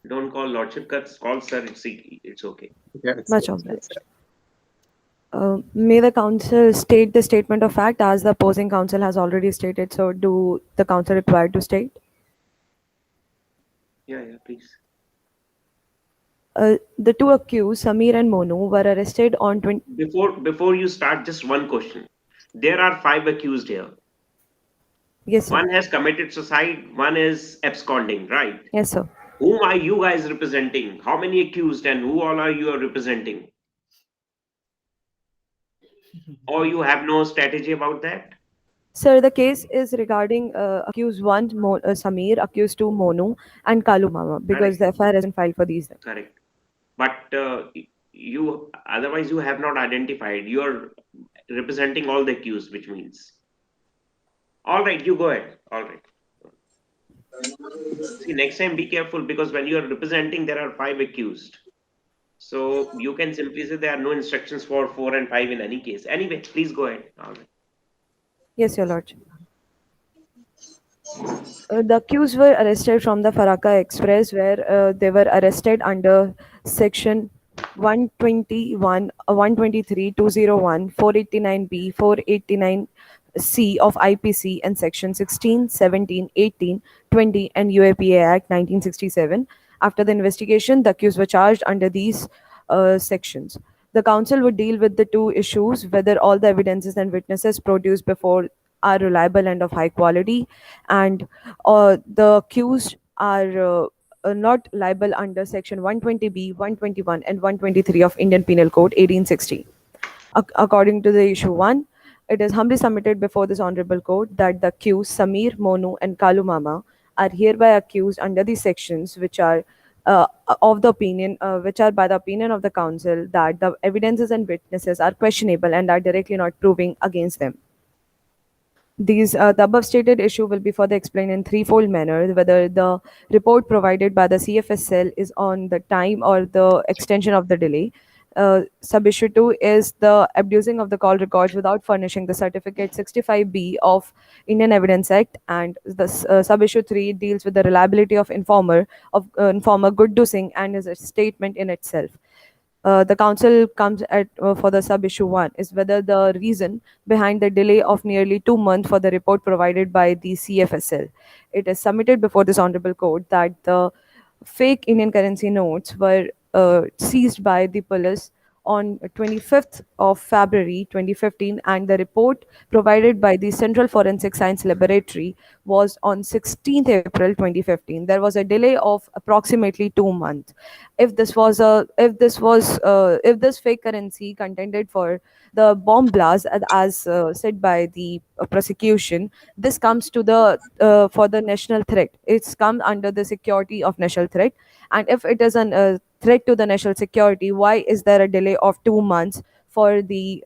Don't call lordship, call sir. It's okay. Much obliged. May the council state the statement of fact as the opposing council has already stated. So, do the council require to state? Yeah, please. The two accused, Samir and Monu, were arrested on 20. Before you start, just one question. There are 5 accused here. Yes, sir. One has committed suicide, one is absconding, right? Yes, sir. Whom are you guys representing? How many accused and who all are you representing? Or you have no strategy about that? Sir, the case is regarding accused 1, Samir, accused 2, Monu, and Kalu Mama, because the FIR has been filed for these. Correct. But you otherwise you have not identified. You are representing all the accused, which means. All right, you go ahead. All right. See, next time be careful, because when you are representing, there are 5 accused. So you can simply say there are no instructions for 4 and 5 in any case. Anyway, please go ahead. All right. Yes, Your Lordship. The accused were arrested from the Faraka Express, where they were arrested under section 121, 123, 201, 489B, 489C of IPC, and section 16, 17, 18, 20, and UAPA Act 1967. After the investigation, the accused were charged under these sections. The council would deal with the two issues: whether all the evidences and witnesses produced before are reliable and of high quality, and the accused are not liable under section 120B, 121, and 123 of Indian Penal Code 1860. According to the issue 1, it is humbly submitted before this honorable court that the accused Samir, Monu, and Kalu Mama are hereby accused under these sections, which are which are by the opinion of the council, that the evidences and witnesses are questionable and are directly not proving against them. The above stated issue will be further explained in threefold manner: whether the report provided by the CFSL is on the time or the extension of the delay. Sub-issue 2 is the abusing of the call records without furnishing the certificate 65B of Indian Evidence Act, and the sub-issue 3 deals with the reliability of informer Guddu Singh and his statement in itself. The council comes at for the sub-issue 1 is whether the reason behind the delay of nearly 2 months for the report provided by the CFSL. It is submitted before this honorable court that the fake Indian currency notes were seized by the police on 25th of February 2015, and the report provided by the Central Forensic Science Laboratory was on 16th April 2015. There was a delay of approximately 2 months. If this fake currency contended for the bomb blast, as said by the prosecution, this comes to the for the national threat. It's come under the security of national threat, and if it is a threat to the national security, why is there a delay of 2 months for the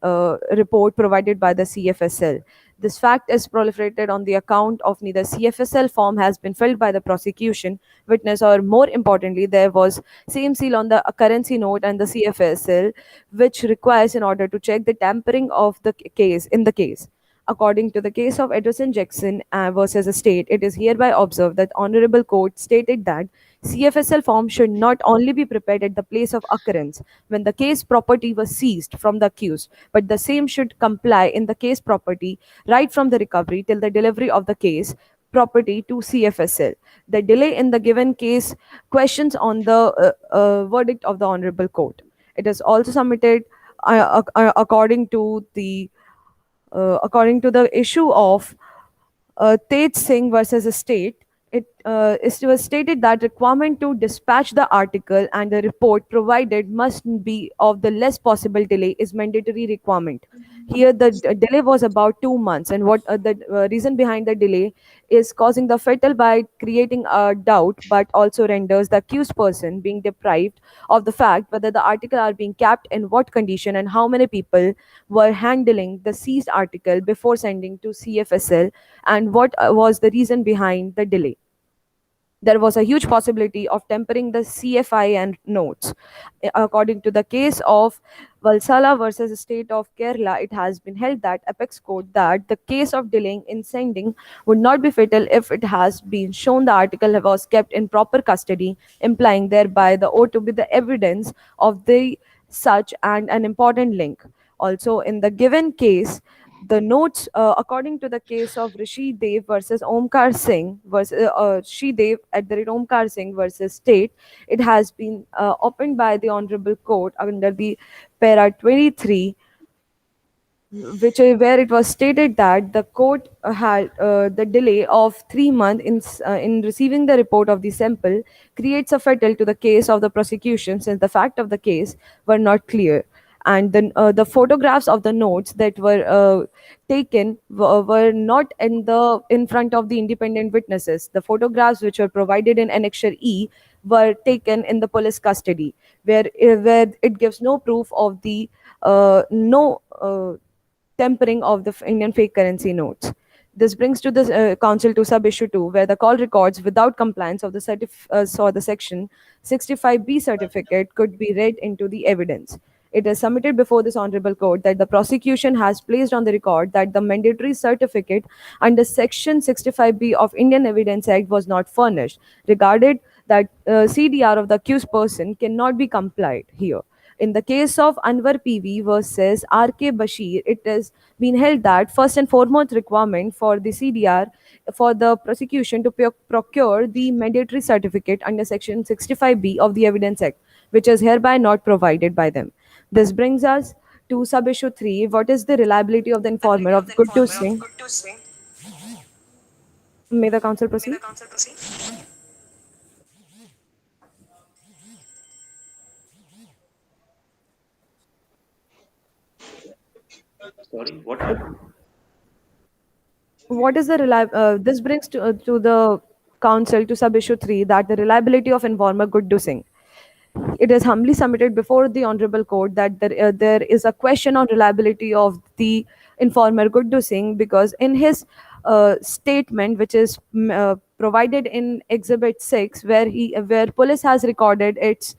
report provided by the CFSL? This fact is proliferated on the account of neither CFSL form has been filled by the prosecution witness, or more importantly, there was same seal on the currency note and the CFSL, which requires in order to check the tampering of the case in the case. According to the case of Edgerton Jackson versus the state, it is hereby observed that Honorable Court stated that CFSL form should not only be prepared at the place of occurrence when the case property was seized from the accused, but the same should comply in the case property right from the recovery till the delivery of the case property to CFSL. The delay in the given case questions on the verdict of the Honorable Court. It is also submitted according to the issue of Tej Singh versus the state. It was stated that requirement to dispatch the article and the report provided must be of the less possible delay is mandatory requirement. Here the delay was about 2 months, and what the reason behind the delay is causing the fatal by creating a doubt, but also renders the accused person being deprived of the fact whether the article are being kept in what condition and how many people were handling the seized article before sending to CFSL, and what was the reason behind the delay. There was a huge possibility of tempering the CFI and notes. According to the case of Valsala versus the state of Kerala, it has been held that Apex Court that the case of delaying in sending would not be fatal if it has been shown the article was kept in proper custody, implying thereby the oath to be the evidence of the such and an important link. Also, in the given case, The notes, according to the case of Rishi Dev versus Omkar Singh versus Rishi Dev at the rate Omkar Singh versus State, it has been opened by the Honorable Court under the para 23, which is where it was stated that the court had the delay of 3 months in receiving the report of the sample creates a fettle to the case of the prosecution, since the fact of the case were not clear, and the photographs of the notes that were taken were not in front of the independent witnesses. The photographs which were provided in Annexure E were taken in the police custody, where it gives no proof of the no tempering of the Indian fake currency notes. This brings to the council to sub issue 2, where the call records without compliance of the the section 65B certificate could be read into the evidence. It is submitted before this honorable court that the prosecution has placed on the record that the mandatory certificate under section 65B of Indian Evidence Act was not furnished, regarded that CDR of the accused person cannot be complied here. In the case of Anwar PV versus RK Bashir, it has been held that first and foremost requirement for the CDR for the prosecution to procure the mandatory certificate under section 65B of the Evidence Act, which is hereby not provided by them. This brings us to sub issue 3. What is the reliability of the informer of Guddu Singh? May the council proceed? Sorry, what happened? What is the this brings to the council to sub issue 3 that the reliability of informer Guddu Singh. It is humbly submitted before the honorable court that there is a question on reliability of the informer Guddu Singh, because in his statement, which is provided in Exhibit 6, where police has recorded it's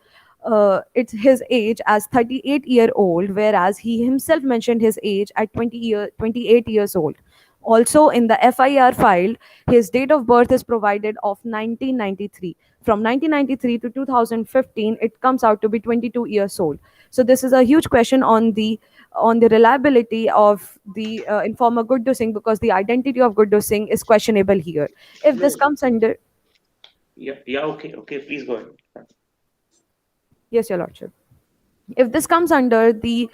his age as 38-year-old, whereas he himself mentioned his age at 28 years old. Also, in the FIR filed, his date of birth is provided of 1993. From 1993 to 2015, it comes out to be 22 years old. So this is a huge question on the reliability of the informer Guddu Singh, because the identity of Guddu Singh is questionable here. If this No. comes under Okay, please go ahead. Yes, Your Lordship. If this comes under the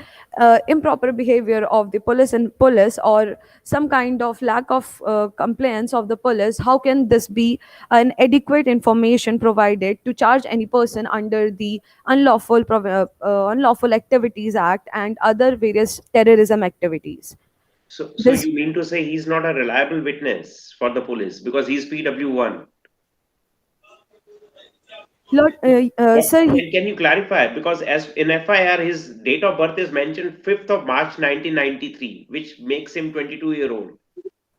improper behavior of the police or some kind of lack of compliance of the police, how can this be an adequate information provided to charge any person under the Unlawful Activities Act and other various terrorism activities? So This you mean to say he's not a reliable witness for the police because he's PW1? Lord, sir, Can you clarify? Because as in FIR, his date of birth is mentioned 5th of March 1993, which makes him 22-year-old.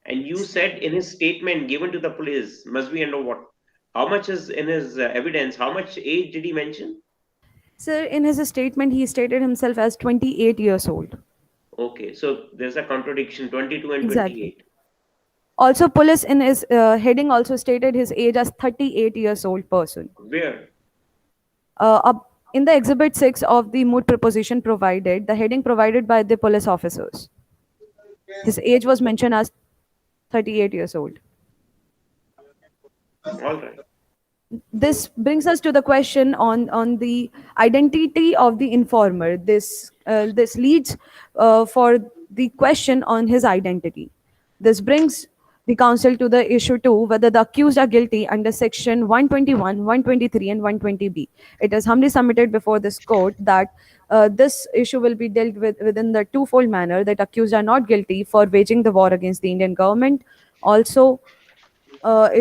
And you said in his statement given to the police, must be under what? How much is in his evidence? How much age did he mention? Sir, in his statement, he stated himself as 28 years old. Okay, so there's a contradiction, 22 and Exactly. 28. Also, police in his heading also stated his age as 38 years old person. Where? In the Exhibit 6 of the moot proposition provided, the heading provided by the police officers, his age was mentioned as 38 years old. All right. This brings us to the question on the identity of the informer. This leads for the question on his identity. This brings the council to the issue 2, whether the accused are guilty under section 121, 123 and 120B. It is humbly submitted before this court that this issue will be dealt with within the twofold manner, that accused are not guilty for waging the war against the Indian government. Also, sub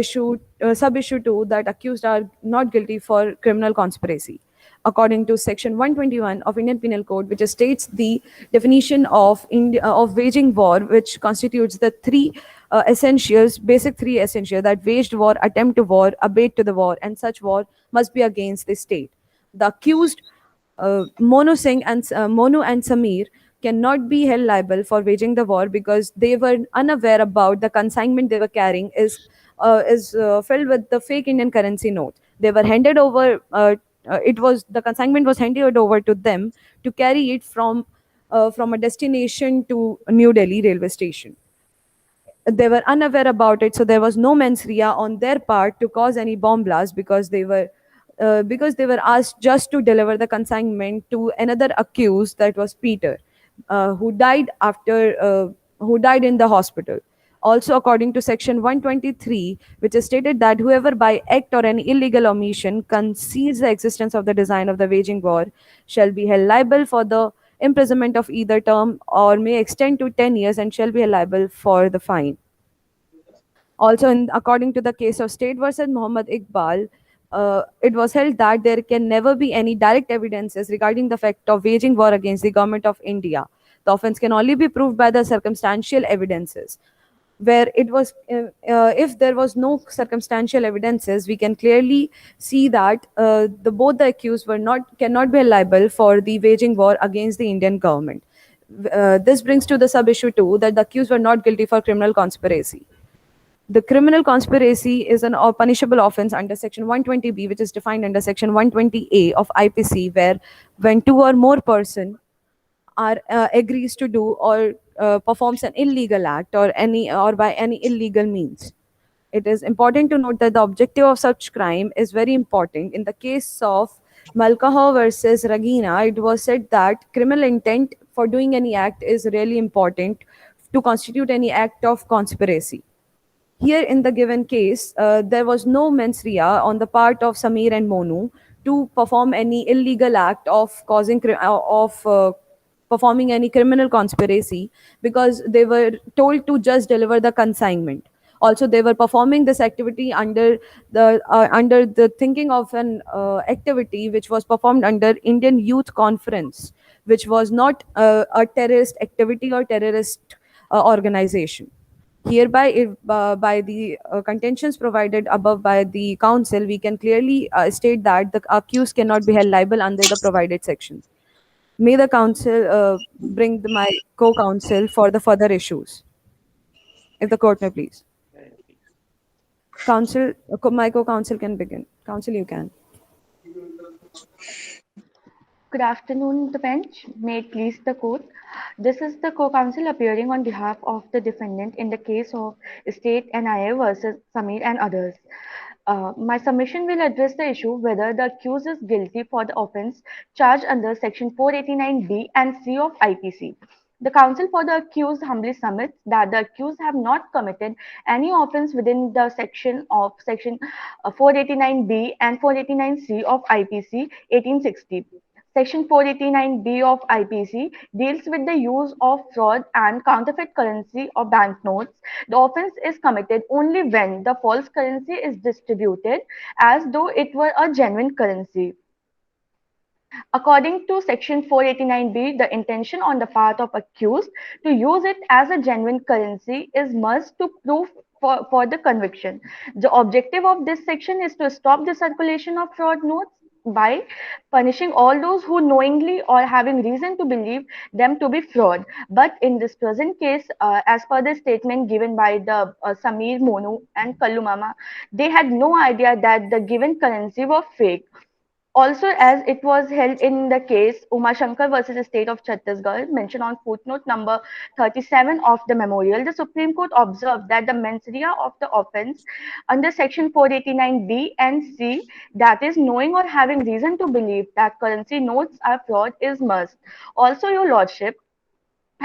issue 2, that accused are not guilty for criminal conspiracy according to section 121 of Indian Penal Code, which states the definition of waging war, which constitutes the basic three essentials, that waged war, attempt to war, abet to the war, and such war must be against the state. The accused Monu and Samir cannot be held liable for waging the war because they were unaware about the consignment they were carrying is filled with the fake Indian currency note. They were handed over. The consignment was handed over to them to carry it from from a destination to New Delhi railway station. They were unaware about it, so there was no mens rea on their part to cause any bomb blast because they were asked just to deliver the consignment to another accused, that was Peter, who died who died in the hospital. Also, according to section 123, which is stated that whoever by act or any illegal omission conceals the existence of the design of the waging war shall be held liable for the imprisonment of either term or may extend to 10 years and shall be liable for the fine. Also, according to the case of State versus Muhammad Iqbal, it was held that there can never be any direct evidences regarding the fact of waging war against the government of India. The offense can only be proved by the circumstantial evidences. Where it was, if there was no circumstantial evidences, we can clearly see that both the accused cannot be liable for the waging war against the Indian government. This brings to the sub issue two, that the accused were not guilty for criminal conspiracy. The criminal conspiracy is an punishable offense under Section 120B, which is defined under Section 120A of IPC, where when two or more person are agrees to do or performs an illegal act or by any illegal means. It is important to note that the objective of such crime is very important. In the case of Malkaho versus Ragina, it was said that criminal intent for doing any act is really important to constitute any act of conspiracy. Here, in the given case, there was no mens rea on the part of Samir and Monu to perform any illegal act of performing any criminal conspiracy, because they were told to just deliver the consignment. Also, they were performing this activity under the thinking of an activity which was performed under Indian Youth Conference, which was not a terrorist activity or terrorist organization. Hereby, if, by the contentions provided above by the council, we can clearly state that the accused cannot be held liable under the provided sections. May the council my co-counsel for the further issues. If the court may please. Council, my co-counsel can begin. Council, you can. Good afternoon, the bench. May it please the court. This is the co-counsel appearing on behalf of the defendant in the case of State NIA versus Samir and others. My submission will address the issue whether the accused is guilty for the offense charged under Section 489B and C of IPC. The counsel for the accused humbly submits that the accused have not committed any offense within the section of Section 489B and 489C of IPC 1860. Section 489B of IPC deals with the use of fraud and counterfeit currency or banknotes. The offense is committed only when the false currency is distributed as though it were a genuine currency. According to Section 489B, the intention on the part of accused to use it as a genuine currency is must to prove for the conviction. The objective of this section is to stop the circulation of fraud notes by punishing all those who knowingly or having reason to believe them to be fraud. But in this present case, as per the statement given by the Samir, Monu and Kallu Mama, they had no idea that the given currency were fake. Also, as it was held in the case Uma Shankar versus the state of Chhattisgarh, mentioned on footnote number 37 of the memorial, the Supreme Court observed that the mens rea of the offense under Section 489B and C, that is, knowing or having reason to believe that currency notes are fraud, is must. Also, Your Lordship,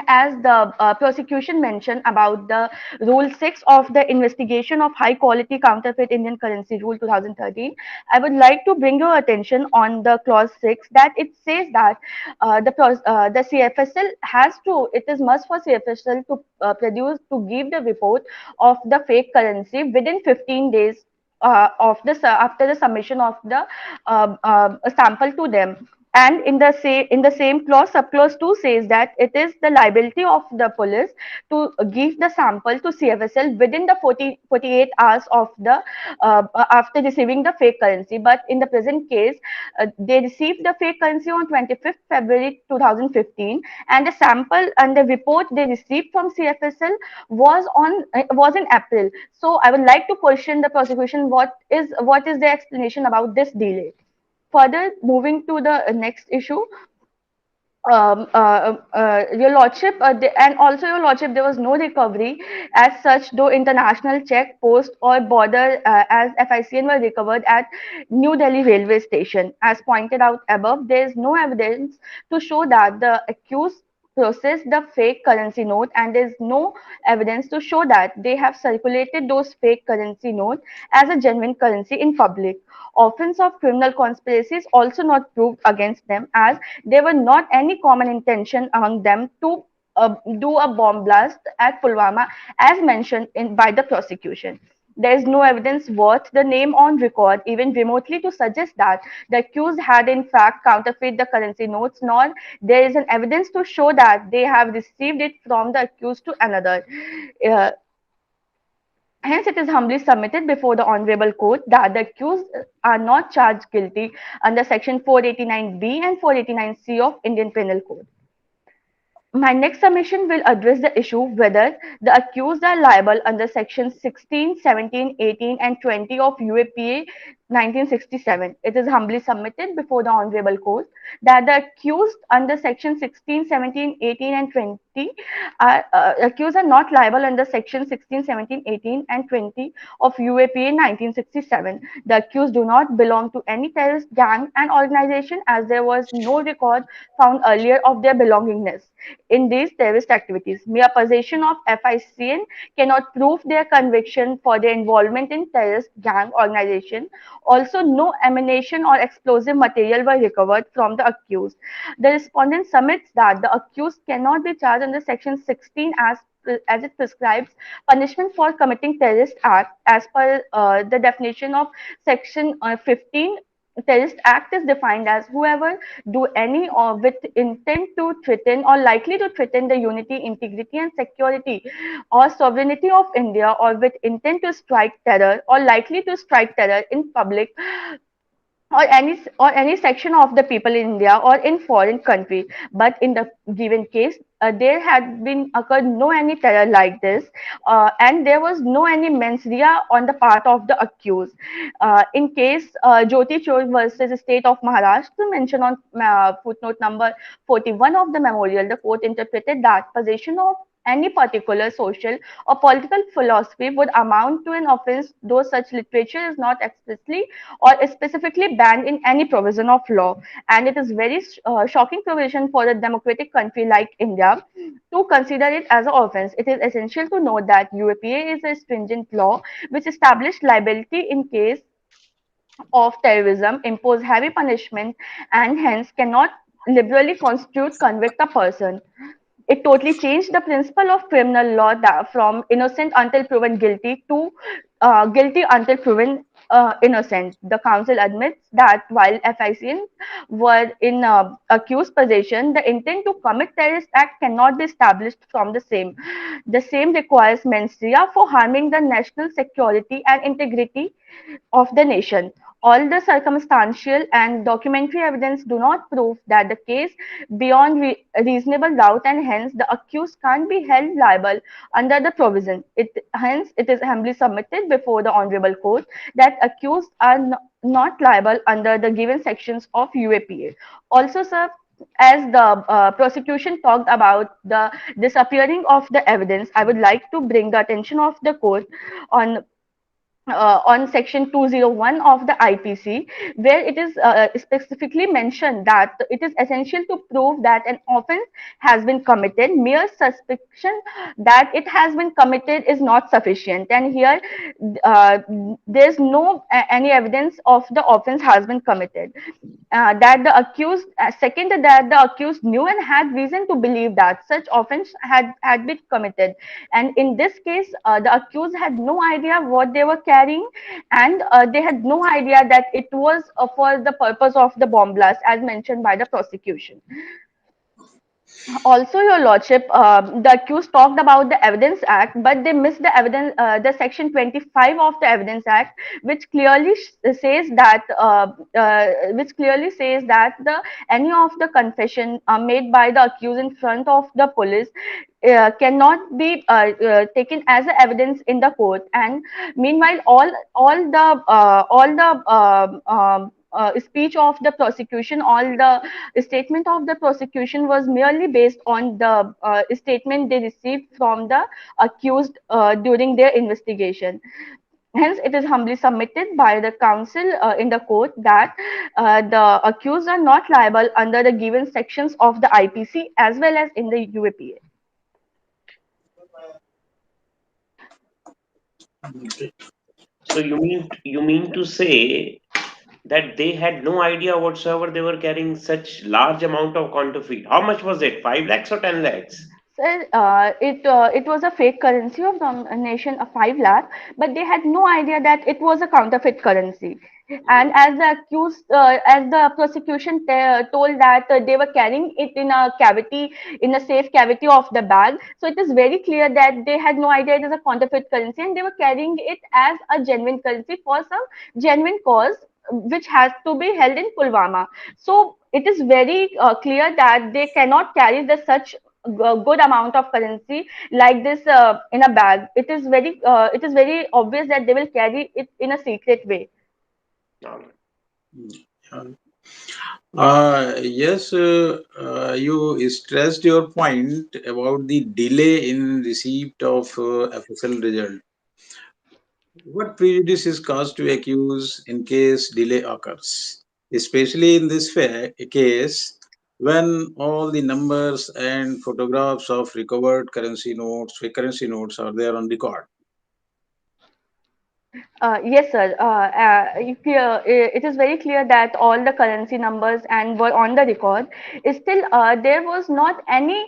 as the prosecution mentioned about the Rule 6 of the Investigation of High Quality Counterfeit Indian Currency Rule 2013, I would like to bring your attention on the clause 6 that it says that the CFSL has to, it is must for CFSL to give the report of the fake currency within 15 days after the submission of the sample to them. And in the same clause, subclause 2 says that it is the liability of the police to give the sample to CFSL within the 48 hours of the after receiving the fake currency. But in the present case, they received the fake currency on 25th February 2015, and the sample and the report they received from CFSL was in April. So I would like to question the prosecution, what is the explanation about this delay? Further, moving to the next issue, Your lordship, and also your lordship, there was no recovery as such, though international check post or border as FICN were recovered at New Delhi railway station. As pointed out above, there is no evidence to show that the accused processed the fake currency note, and there is no evidence to show that they have circulated those fake currency notes as a genuine currency in public. Offense of criminal conspiracy is also not proved against them, as there were not any common intention among them to do a bomb blast at Pulwama, as mentioned by the prosecution. There is no evidence worth the name on record, even remotely, to suggest that the accused had in fact counterfeit the currency notes, nor there is an evidence to show that they have received it from the accused to another. Uh, Hence, it is humbly submitted before the Honorable Court that the accused are not charged guilty under Section 489B and 489C of Indian Penal Code. My next submission will address the issue whether the accused are liable under sections 16, 17, 18, and 20 of UAPA 1967. It is humbly submitted before the Honorable Court that the accused under section 16, 17, 18, and 20 are accused are not liable under section 16, 17, 18, and 20 of UAPA 1967. The accused do not belong to any terrorist gang and organization, as there was no record found earlier of their belongingness in these terrorist activities. Mere possession of FICN cannot prove their conviction for their involvement in terrorist gang organization. Also, no ammunition or explosive material were recovered from the accused. The respondent submits that the accused cannot be charged under Section 16 as it prescribes punishment for committing terrorist act as per the definition of Section 15. Terrorist act is defined as whoever do any or with intent to threaten or likely to threaten the unity, integrity, and security or sovereignty of India, or with intent to strike terror or likely to strike terror in public or any section of the people in India or in foreign country. But in the given case, there had been occurred no any terror like this, and there was no any mens rea on the part of the accused. In case Jyoti Chor versus State of Maharashtra, mentioned on footnote number 41 of the memorial, the court interpreted that possession of any particular social or political philosophy would amount to an offense, though such literature is not expressly or specifically banned in any provision of law. And it is very shocking provision for a democratic country like India to consider it as an offense. It is essential to note that UAPA is a stringent law which established liability in case of terrorism, impose heavy punishment, and hence cannot liberally constitute convict a person. It totally changed the principle of criminal law that from innocent until proven guilty to guilty until proven innocent. The council admits that while FICN were in accused possession, the intent to commit terrorist act cannot be established from the same. The same requires mens rea for harming the national security and integrity of the nation. All the circumstantial and documentary evidence do not prove that the case beyond reasonable doubt, and hence the accused can't be held liable under the provision. Hence, it is humbly submitted before the Honorable Court that accused are not liable under the given sections of UAPA. Also, sir, as the prosecution talked about the disappearing of the evidence, I would like to bring the attention of the court on section 201 of the IPC, where it is specifically mentioned that it is essential to prove that an offense has been committed. Mere suspicion that it has been committed is not sufficient. And here, uh, there's no any evidence of the offense has been committed. That the accused, second, that the accused knew and had reason to believe that such offense had been committed. And in this case, the accused had no idea what they were carrying, and they had no idea that it was for the purpose of the bomb blast, as mentioned by the prosecution. Also, your lordship, the accused talked about the Evidence Act, but they missed the evidence, the section 25 of the Evidence Act, which clearly says that the any of the confession made by the accused in front of the police cannot be taken as a evidence in the court. And meanwhile, all the speech of the prosecution, all the statement of the prosecution was merely based on the statement they received from the accused during their investigation. Hence, it is humbly submitted by the counsel in the court that the accused are not liable under the given sections of the IPC as well as in the UAPA. So you mean to say that they had no idea whatsoever they were carrying such large amount of counterfeit? How much was it? 5 lakhs or 10 lakhs? Sir, it was a fake currency of nation of 5 lakh, but they had no idea that it was a counterfeit currency. And as the accused, as the prosecution told that they were carrying it in a cavity, in a safe cavity of the bag. So it is very clear that they had no idea it is a counterfeit currency, and they were carrying it as a genuine currency for some genuine cause, which has to be held in Pulwama. So it is very clear that they cannot carry the such good amount of currency like this in a bag. It is very obvious that they will carry it in a secret way. All right. Yes, you stressed your point about the delay in receipt of FSL result. What prejudice is caused to accuse in case delay occurs, especially in this case when all the numbers and photographs of recovered currency notes, fake currency notes are there on record? Yes, sir. It is very clear that all the currency numbers and were on the record. Still, there was not any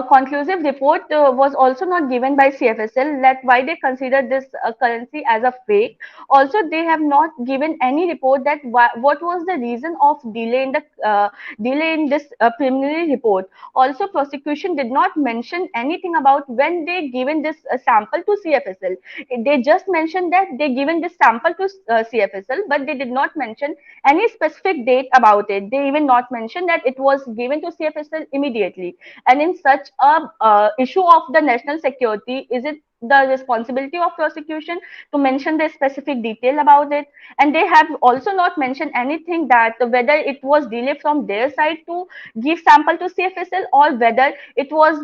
conclusive report was also not given by CFSL that why they consider this currency as a fake. Also, they have not given any report that what was the reason of delay in this preliminary report. Also, prosecution did not mention anything about when they given this sample to CFSL. They just mentioned that they given this sample to CFSL, but they did not mention any specific date about it. They even not mentioned that it was given to CFSL immediately. And in such a issue of the national security, is it the responsibility of prosecution to mention the specific detail about it? And they have also not mentioned anything that whether it was delay from their side to give sample to CFSL, or whether it was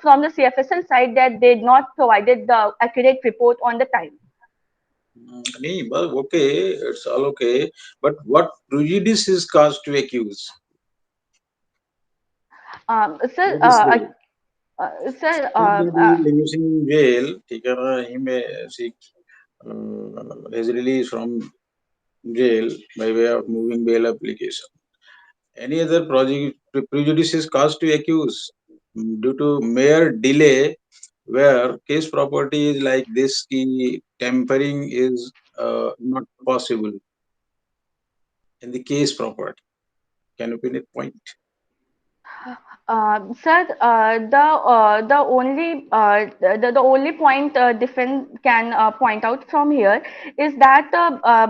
from the CFSL side that they not provided the accurate report on the time. Nee, well, okay, it's all okay. But what prejudice is caused to accuse? Sir, What is the sir, using jail, ठीक है ना, he may seek his release from jail by way of moving bail application. Any other prejudice is caused to accuse due to mere delay where case property is like this, key tampering is not possible in the case property. Can you pin it point? Sir, the only point defense can point out from here is that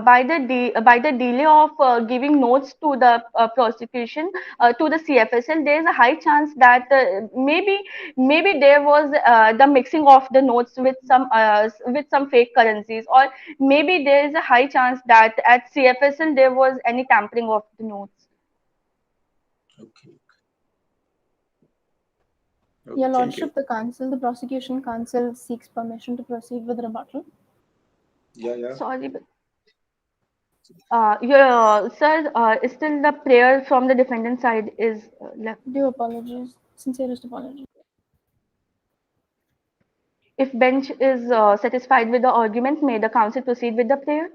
by the delay of giving notes to the prosecution to the CFSL, there is a high chance that maybe there was the mixing of the notes with some fake currencies, or maybe there is a high chance that at CFSL there was any tampering of the notes. Okay. Your Thank you. Lordship, the prosecution counsel seeks permission to proceed with rebuttal. Yeah. Sorry, but sir, still the prayer from the defendant side is left. Due apologies, sincerest apologies. If bench is satisfied with the argument, may the counsel proceed with the prayer.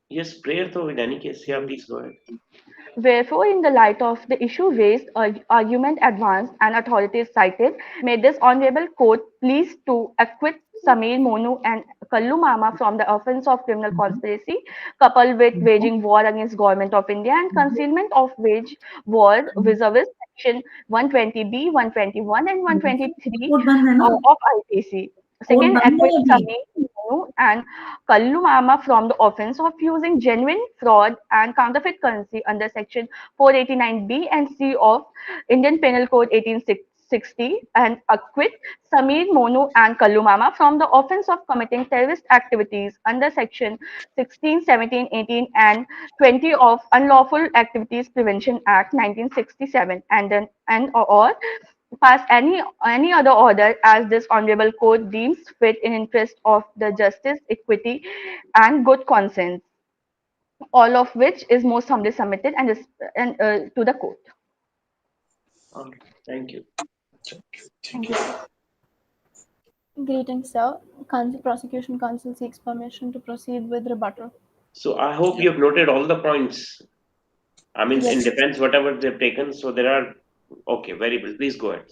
Yes, prayer though, in any case. Yeah, please go ahead. Wherefore, in the light of the issue raised, argument advanced, and authorities cited, may this honorable court please to acquit Sameer, Monu, and Kallu Mama from the offence of criminal conspiracy, coupled with waging war against government of India and concealment of wage war vis-a-vis section 120B, 121, and 123 of IPC. Second, acquit Sameer, Monu, and Kallu Mama from the offence of using genuine fraud and counterfeit currency under section 489B and C of Indian Penal Code 1860 60 and acquit Sameer, Monu, and Kallu Mama from the offense of committing terrorist activities under Section 16, 17, 18, and 20 of Unlawful Activities Prevention Act 1967, and or pass any other order as this honorable court deems fit in interest of the justice, equity, and good conscience, all of which is most humbly submitted to the court. Thank you. Thank you, sir. Greetings, sir. Prosecution counsel seeks permission to proceed with rebuttal. So I hope you have noted all the points. I mean, in Yes. defense, whatever they've taken. So there are, okay, very well. Please go ahead.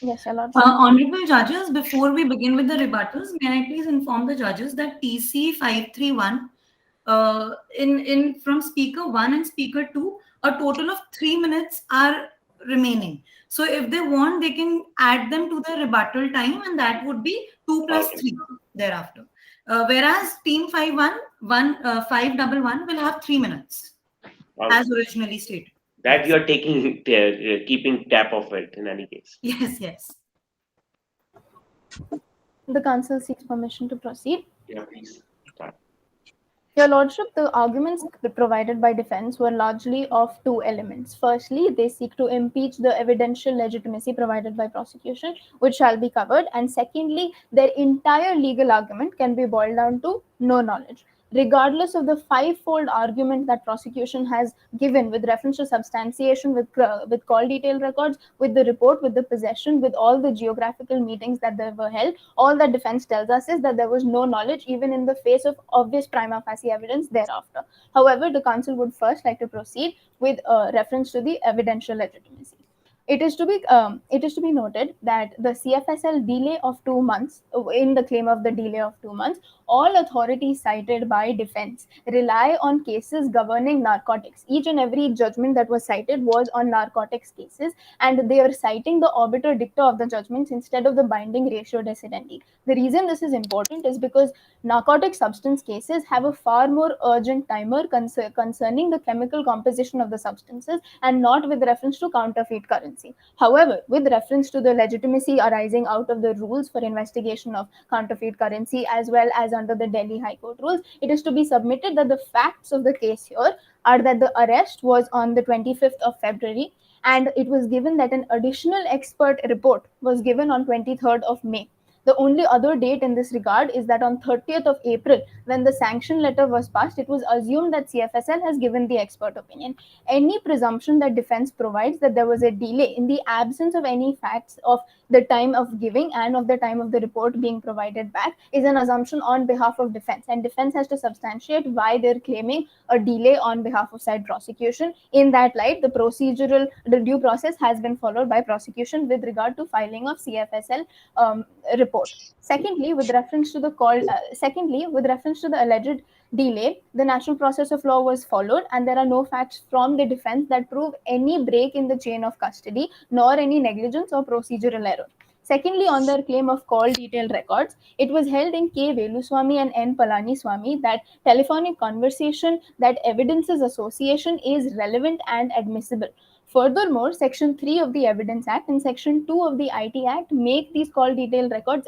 Yes, your lordship. Honorable judges, before we begin with the rebuttals, may I please inform the judges that TC 531 from speaker 1 and speaker 2, a total of 3 minutes are remaining. So if they want, they can add them to the rebuttal time, and that would be 2 plus 3 thereafter. Whereas team 511 will have 3 minutes, as originally stated. That you are taking, keeping tap of it in any case. Yes, yes. The counsel seeks permission to proceed. Yeah, please. Start. Your lordship, the arguments provided by defense were largely of two elements. Firstly, they seek to impeach the evidential legitimacy provided by prosecution, which shall be covered. And secondly, their entire legal argument can be boiled down to no knowledge. Regardless of the fivefold argument that prosecution has given with reference to substantiation, with call detail records, with the report, with the possession, with all the geographical meetings that they were held, all that defense tells us is that there was no knowledge even in the face of obvious prima facie evidence thereafter. However, the counsel would first like to proceed with reference to the evidential legitimacy. It is to be noted that the CFSL delay of 2 months, in the claim of the delay of 2 months, all authorities cited by defense rely on cases governing narcotics. Each and every judgment that was cited was on narcotics cases, and they are citing the obiter dicta of the judgments instead of the binding ratio decidendi. The reason this is important is because narcotic substance cases have a far more urgent timer concerning the chemical composition of the substances and not with reference to counterfeit currency. However, with reference to the legitimacy arising out of the rules for investigation of counterfeit currency as well as under the Delhi High Court rules, it is to be submitted that the facts of the case here are that the arrest was on the 25th of February, and it was given that an additional expert report was given on 23rd of May. The only other date in this regard is that on 30th of April, when the sanction letter was passed, it was assumed that CFSL has given the expert opinion. Any presumption that defense provides that there was a delay in the absence of any facts of the time of giving and of the time of the report being provided back is an assumption on behalf of defense, and defense has to substantiate why they're claiming a delay on behalf of side prosecution. In that light, the due process has been followed by prosecution with regard to filing of CFSL report. Secondly, with reference to the alleged delay, the natural process of law was followed, and there are no facts from the defense that prove any break in the chain of custody nor any negligence or procedural error. Secondly, on their claim of call detail records, it was held in K. Veluswamy and N. Palaniswamy that telephonic conversation that evidences association is relevant and admissible. Furthermore, Section 3 of the Evidence Act and Section 2 of the IT Act make these call detail records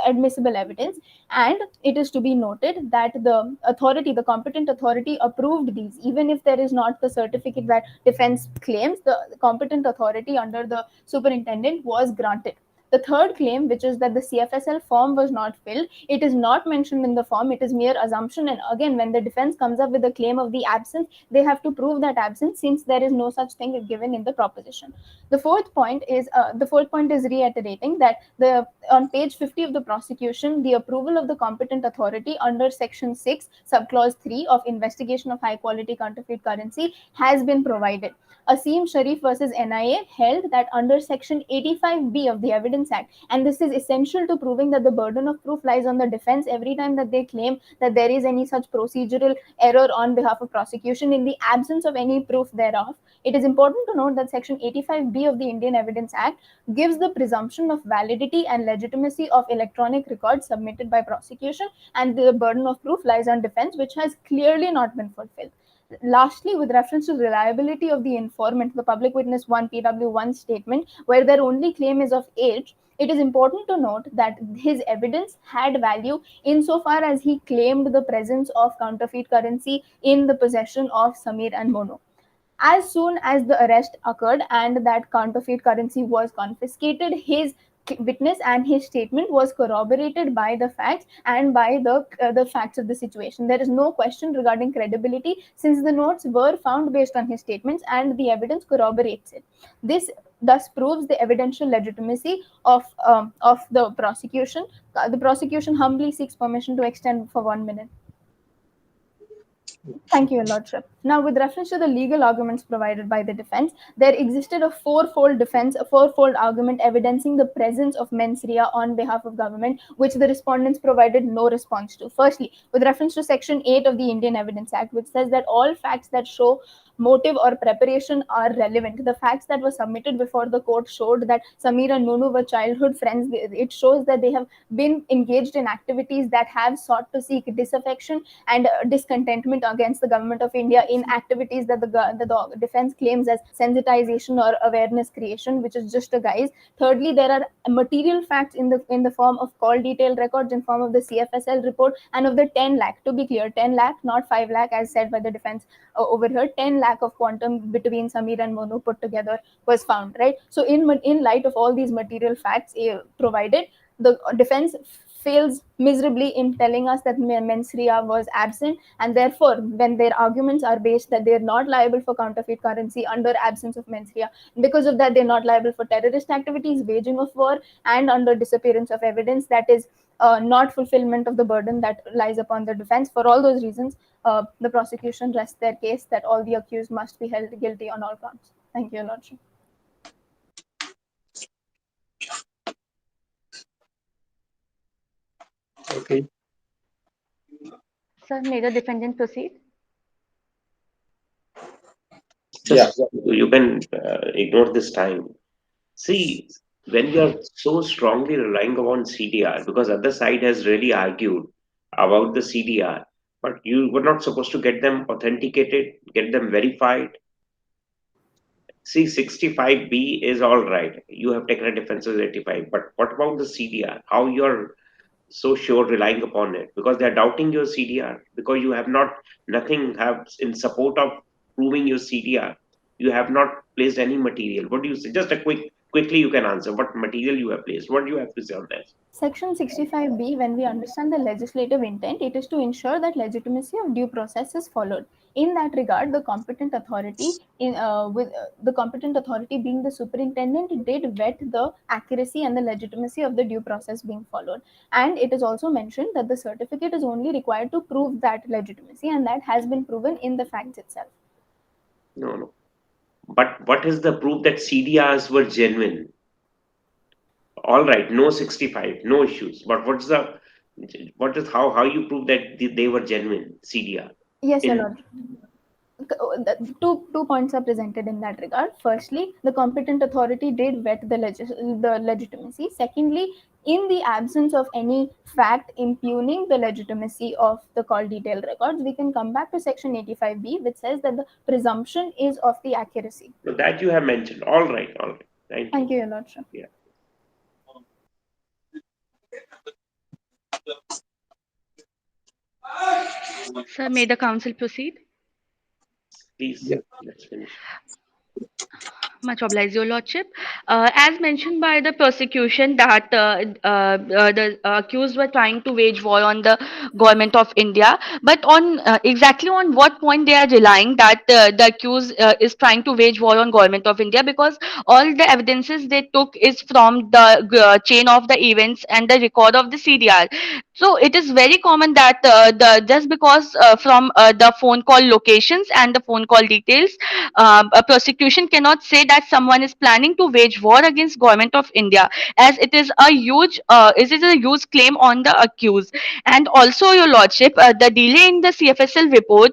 admissible evidence, and it is to be noted that the competent authority approved these, even if there is not the certificate that defense claims, the competent authority under the superintendent was granted. The third claim, which is that the CFSL form was not filled, it is not mentioned in the form, it is mere assumption. And again, when the defense comes up with a claim of the absence, they have to prove that absence since there is no such thing given in the proposition. The fourth point is reiterating that on page 50 of the prosecution, the approval of the competent authority under Section 6, subclause 3 of investigation of high quality counterfeit currency has been provided. Asim Sharif versus NIA held that under Section 85B of the Evidence Act, and this is essential to proving that the burden of proof lies on the defense every time that they claim that there is any such procedural error on behalf of prosecution in the absence of any proof thereof. It is important to note that Section 85B of the Indian Evidence Act gives the presumption of validity and legitimacy of electronic records submitted by prosecution, and the burden of proof lies on defense, which has clearly not been fulfilled. Lastly, with reference to reliability of the informant, the public witness 1 PW1 statement, where their only claim is of age, it is important to note that his evidence had value insofar as he claimed the presence of counterfeit currency in the possession of Samir and Mono. As soon as the arrest occurred and that counterfeit currency was confiscated, his witness and his statement was corroborated by the facts and by the facts of the situation. There is no question regarding credibility since the notes were found based on his statements and the evidence corroborates it. This thus proves the evidential legitimacy of the prosecution. The prosecution humbly seeks permission to extend for 1 minute. Thank you, Your Lordship. Now, with reference to the legal arguments provided by the defense, there existed a fourfold defense, a fourfold argument evidencing the presence of mens rea on behalf of government, which the respondents provided no response to. Firstly, with reference to Section 8 of the Indian Evidence Act, which says that all facts that show motive or preparation are relevant. The facts that were submitted before the court showed that Samir and Nunu were childhood friends. It shows that they have been engaged in activities that have sought to seek disaffection and discontentment against the government of India in activities that the defense claims as sensitization or awareness creation, which is just a guise. Thirdly, there are material facts in the form of call detail records, in form of the CFSL report, and of the 10 lakh. To be clear, 10 lakh, not 5 lakh, as said by the defense over here. 10 lakh of quantum between Samir and Monu put together was found, right? So, in light of all these material facts provided, the defense fails miserably in telling us that mens rea was absent, and therefore when their arguments are based that they're not liable for counterfeit currency under absence of mens rea, because of that they're not liable for terrorist activities, waging of war, and under disappearance of evidence, that is not fulfillment of the burden that lies upon the defense. For all those reasons, the prosecution rests their case that all the accused must be held guilty on all counts. Thank you, Your Lordship. Okay. Sir, may the defendant proceed? Just you can ignore this time. See, when you are so strongly relying on CDR, because other side has really argued about the CDR, but you were not supposed to get them authenticated, get them verified. See, 65B is all right. You have taken a defense as 85, but what about the CDR? How you're so sure relying upon it? Because they're doubting your CDR, because you have not, nothing have in support of proving your CDR. You have not placed any material. What do you say? Just a quickly you can answer. What material you have placed? What do you have to say on that? Section 65B, when we understand the legislative intent, it is to ensure that legitimacy of due process is followed. In that regard, the competent authority, the competent authority being the superintendent, did vet the accuracy and the legitimacy of the due process being followed. And it is also mentioned that the certificate is only required to prove that legitimacy, and that has been proven in the facts itself. No. But what is the proof that CDRs were genuine? All right, no 65, no issues. But what is how you prove that they were genuine CDR? Yes, Your Lord. Two points are presented in that regard. Firstly, the competent authority did vet the legitimacy. Secondly, in the absence of any fact impugning the legitimacy of the call detail records, we can come back to Section 85B, which says that the presumption is of the accuracy. So that you have mentioned. All right. Thank you, Your Lordship. Yeah. Sir, may the counsel proceed? Please, let's finish. Much obliged, Your Lordship. As mentioned by the prosecution, that the accused were trying to wage war on the government of India, but on exactly on what point they are relying that the accused is trying to wage war on government of India, because all the evidences they took is from the chain of the events and the record of the CDR. So it is very common that just because from the phone call locations and the phone call details, a prosecution cannot say that someone is planning to wage war against government of India, as it is a huge claim on the accused. And also, Your Lordship, the delay in the CFSL report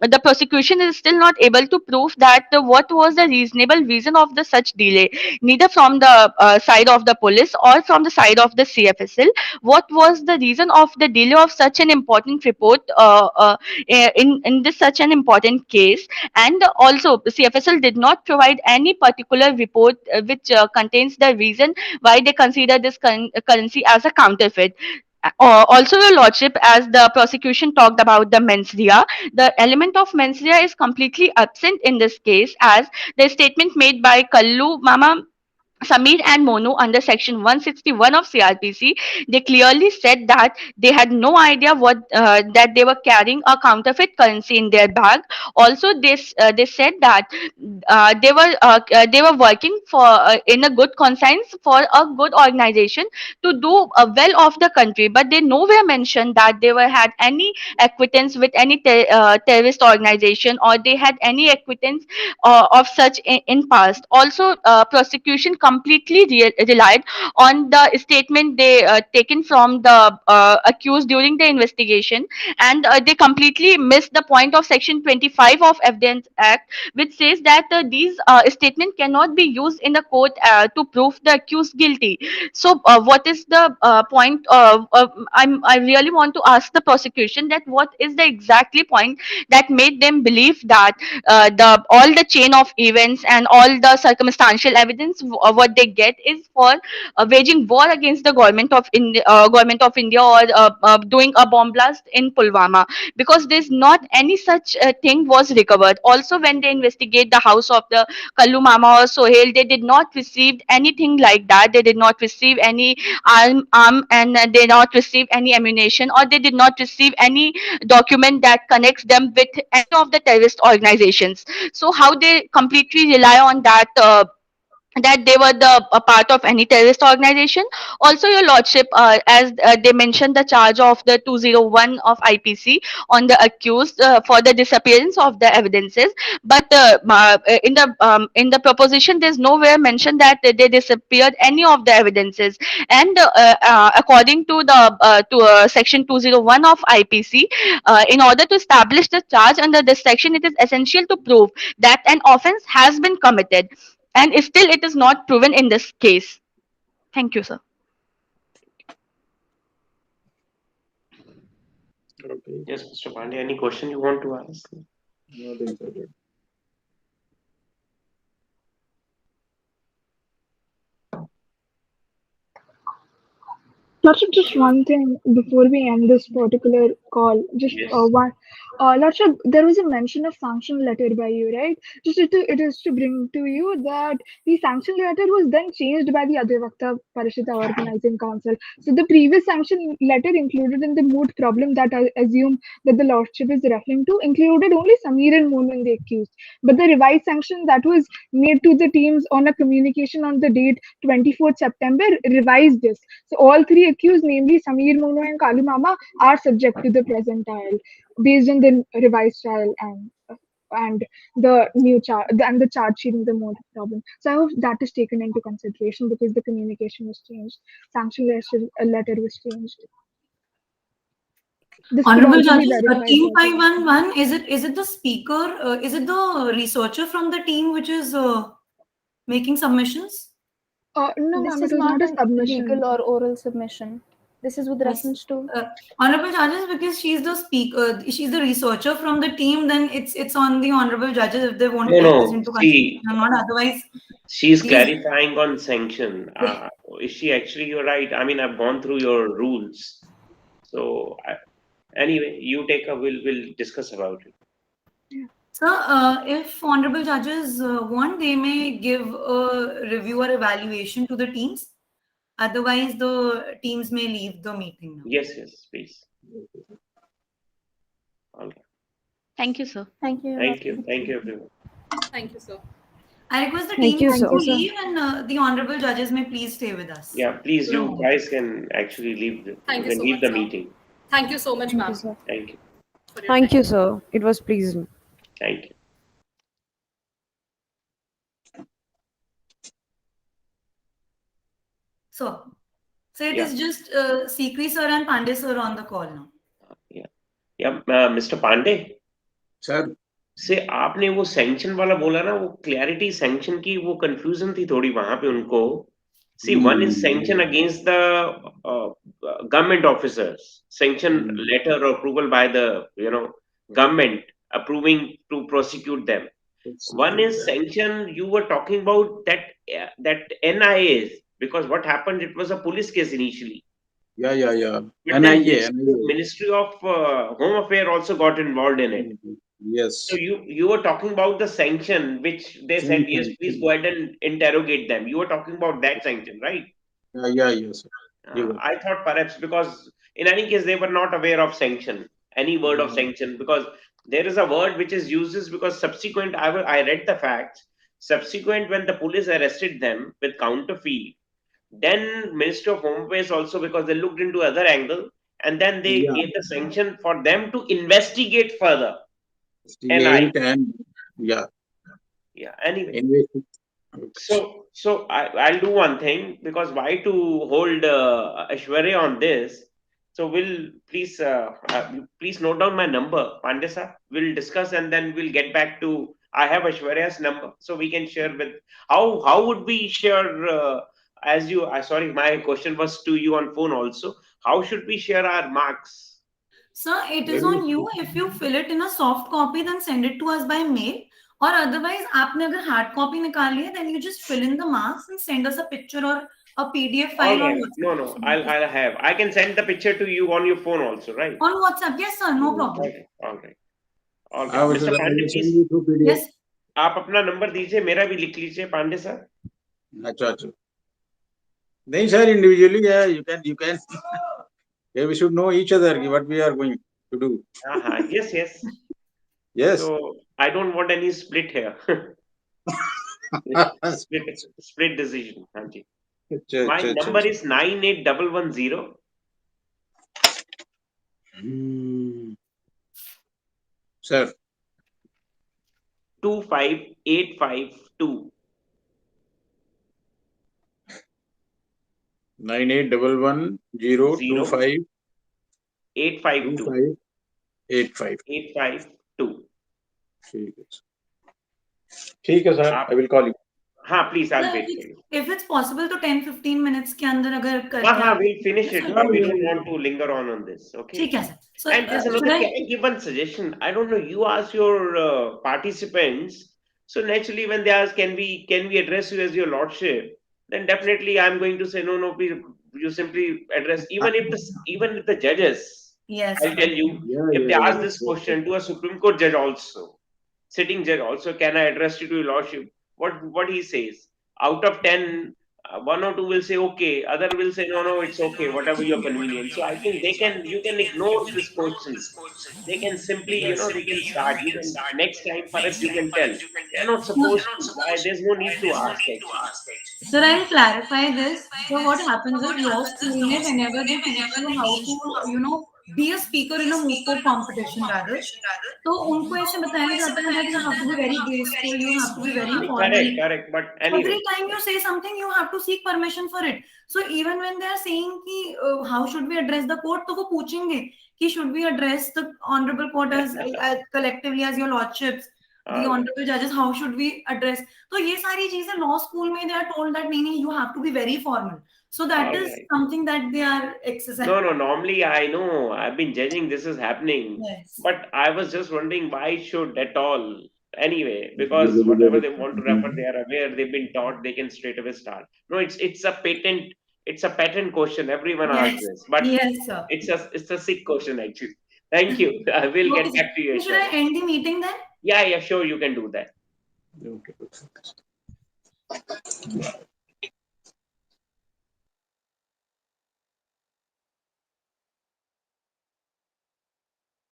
the prosecution is still not able to prove that what was the reasonable reason of the such delay, neither from the side of the police or from the side of the CFSL. What was the reason of the delay of such an important report in this such an important case? And also, the CFSL did not provide any particular report which contains the reason why they consider this currency as a counterfeit. Also, Your Lordship, as the prosecution talked about the mens rea, the element of mens rea is completely absent in this case, as the statement made by Kallu Mama, Samir and Monu under section 161 of CRPC, they clearly said that they had no idea that they were carrying a counterfeit currency in their bag. Also, they said that they were working for in a good conscience for a good organization to do well of the country, but they nowhere mentioned that they were had any acquaintance with any terrorist organization, or they had any acquaintance of such in past. Also, prosecution completely relied on the statement they taken from the accused during the investigation, and they completely missed the point of section 25 of Evidence Act, which says that these statements cannot be used in the court to prove the accused guilty. So, what is the point? I really want to ask the prosecution that what is the exactly point that made them believe that the all the chain of events and all the circumstantial evidence what they get is for waging war against the government of India, or doing a bomb blast in Pulwama, because there's not any such thing was recovered. Also, when they investigate the house of the Kallu Mama or Sohail, they did not receive anything like that. They did not receive any arm and they did not receive any ammunition, or they did not receive any document that connects them with any of the terrorist organizations. So how they completely rely on that that they were the a part of any terrorist organization. Also, Your Lordship, as they mentioned the charge of the 201 of IPC on the accused for the disappearance of the evidences, but in the proposition, there's nowhere mentioned that they disappeared any of the evidences. And according to the section 201 of IPC, in order to establish the charge under this section, it is essential to prove that an offense has been committed, and still it is not proven in this case. Thank you, sir. Okay. Yes, Mr. Pandey, any question you want to ask? Nothing further. Lordship, just one thing before we end this particular call. Just Yes. one. Lordship, there was a mention of sanction letter by you, right? It is to bring to you that the sanction letter was then changed by the Adhivakta Parishita Organizing Council. So the previous sanction letter included in the moot problem that I assume that the Lordship is referring to included only Samir and Monu in the accused. But the revised sanction that was made to the teams on a communication on the date 24th September revised this. So all three accused, namely Samir, Monu, and Kallu Mama, are subject to the present trial based on the revised trial and the new charge and the charge sheet in the moot problem. So I hope that is taken into consideration because the communication was changed, sanction letter was changed. This could Honorable also be judges, verified team by the- 511, is it the speaker, is it the researcher from the team which is making submissions? No, This ma'am, is it was not not a a submission. legal or oral submission. This is with Yes. reference to Honorable judges, because she's the speaker, she's the researcher from the team, then it's on the honorable judges if they want to take this into See, consideration or not. Otherwise, she's Please. clarifying on sanction. Is she actually? You're right. I mean, I've gone through your rules. So anyway, you take a. We'll discuss about it. sir, if honorable judges want, they may give a review or evaluation to the teams. Otherwise, the teams may leave the meeting now. Yes, please. All right. Thank you, sir. thank you. Thank you, everyone. Thank you, sir. I request the Thank teams you, to sir. leave, and the honorable judges may please stay with us. Yeah, please, you No. guys can actually leave. Thank you Can so leave much, the sir. meeting. Thank you so much, Thank you, ma'am. sir. Thank you. for your Thank time. you, sir. It was pleasant. Thank you. So it Yeah. is just Sikri sir and Pandey sir on the call now. Yeah, Mr. Pandey. Sir से आपने वो sanction वाला बोला ना, वो clarity sanction की वो confusion थी थोड़ी वहां पे उनको. C one is sanction against the government officers, sanction letter और approval by the government approving to prosecute them. One is sanction. You were talking about that NIAs, because what happened, it was a police case initially. Yeah. But then NIA. Ministry of Home Affairs also got involved in it. Yes. So you were talking about the sanction, which they said, yes, please go ahead and interrogate them. You were talking about that sanction, right? Yes. I thought perhaps because in any case they were not aware of sanction, any word of sanction, because there is a word which is used because subsequent, I read the facts, subsequent when the police arrested them with counterfeit, then Ministry of Home Affairs also, because they looked into other angle, and then they gave the sanction for them to investigate further. Anyway. So I'll do one thing, because why to hold Aishwarya on this? So we'll please note down my number, Pandey sir. We'll discuss and then we'll get back to. I have Aishwarya's number, so we can share with. How would we share? As you, sorry, my question was to you on phone also. How should we share our marks? Sir, it is on you. If you fill it in a soft copy, then send it to us by mail. Or otherwise, आपने अगर hard copy निकाली है, then you just fill in the marks and send us a picture or a PDF file on WhatsApp. No, I'll have. I can send the picture to you on your phone also, right? On WhatsApp, yes sir, no problem. All right. Mr. Pandey, please. Yes. आप अपना number दीजिए, मेरा भी लिख लीजिए, Pandey sir. अच्छा. नहीं sir, individually, yeah, you can. Yeah, we should know each other what we are going to do. Yes. So I don't want any split here. split decision. My number is 98110. Sir. 25852. 9811025852. 852. ठीक है sir, I will call you. हाँ, please, I'll wait for you. If it's possible to 10-15 minutes के अंदर अगर करके. हाँ, we'll finish it. We don't want to linger on this. Okay. ठीक है sir. So, and there's another. Can I give one suggestion? I don't know. You ask your participants. So naturally, when they ask, can we address you as your lordship? Then definitely, I'm going to say no. Please, you simply address. Even if the judges. Yes. I'll tell you. If they ask this question to a Supreme Court judge also, sitting judge also, can I address you to your lordship? What he says, out of 10, 1 or 2 will say okay, other will say no, it's okay, whatever your convenience. So I think you can ignore this question. They can simply, they can start. Next time, perhaps you can tell. They're not supposed to. There's no need to ask. Sir, I'll clarify this. So what happens is law school में whenever they teach you how to, be a speaker in a moot court competition rather. तो उनको ऐसे बताया जाता है that you have to be very graceful, you have to be very formal. Correct. But anyway, every time you say something, you have to seek permission for it. So even when they are saying कि how should we address the court, तो वो पूछेंगे कि should we address the honorable court as collectively as your lordships, the honorable judges, how should we address? तो ये सारी चीजें law school में they are told that नहीं, you have to be very formal. So that is something that they are exercising. No. Normally, I know I've been judging this is happening, but I was just wondering why should at all. Anyway, because whatever they want to refer, they are aware. They've been taught. They can straight away start. No, it's a patent. It's a patent question. Everyone asks this, but yes, sir. It's a sick question actually. Thank you. I will get back to you. Should I end the meeting then? Yeah, sure. You can do that. Okay.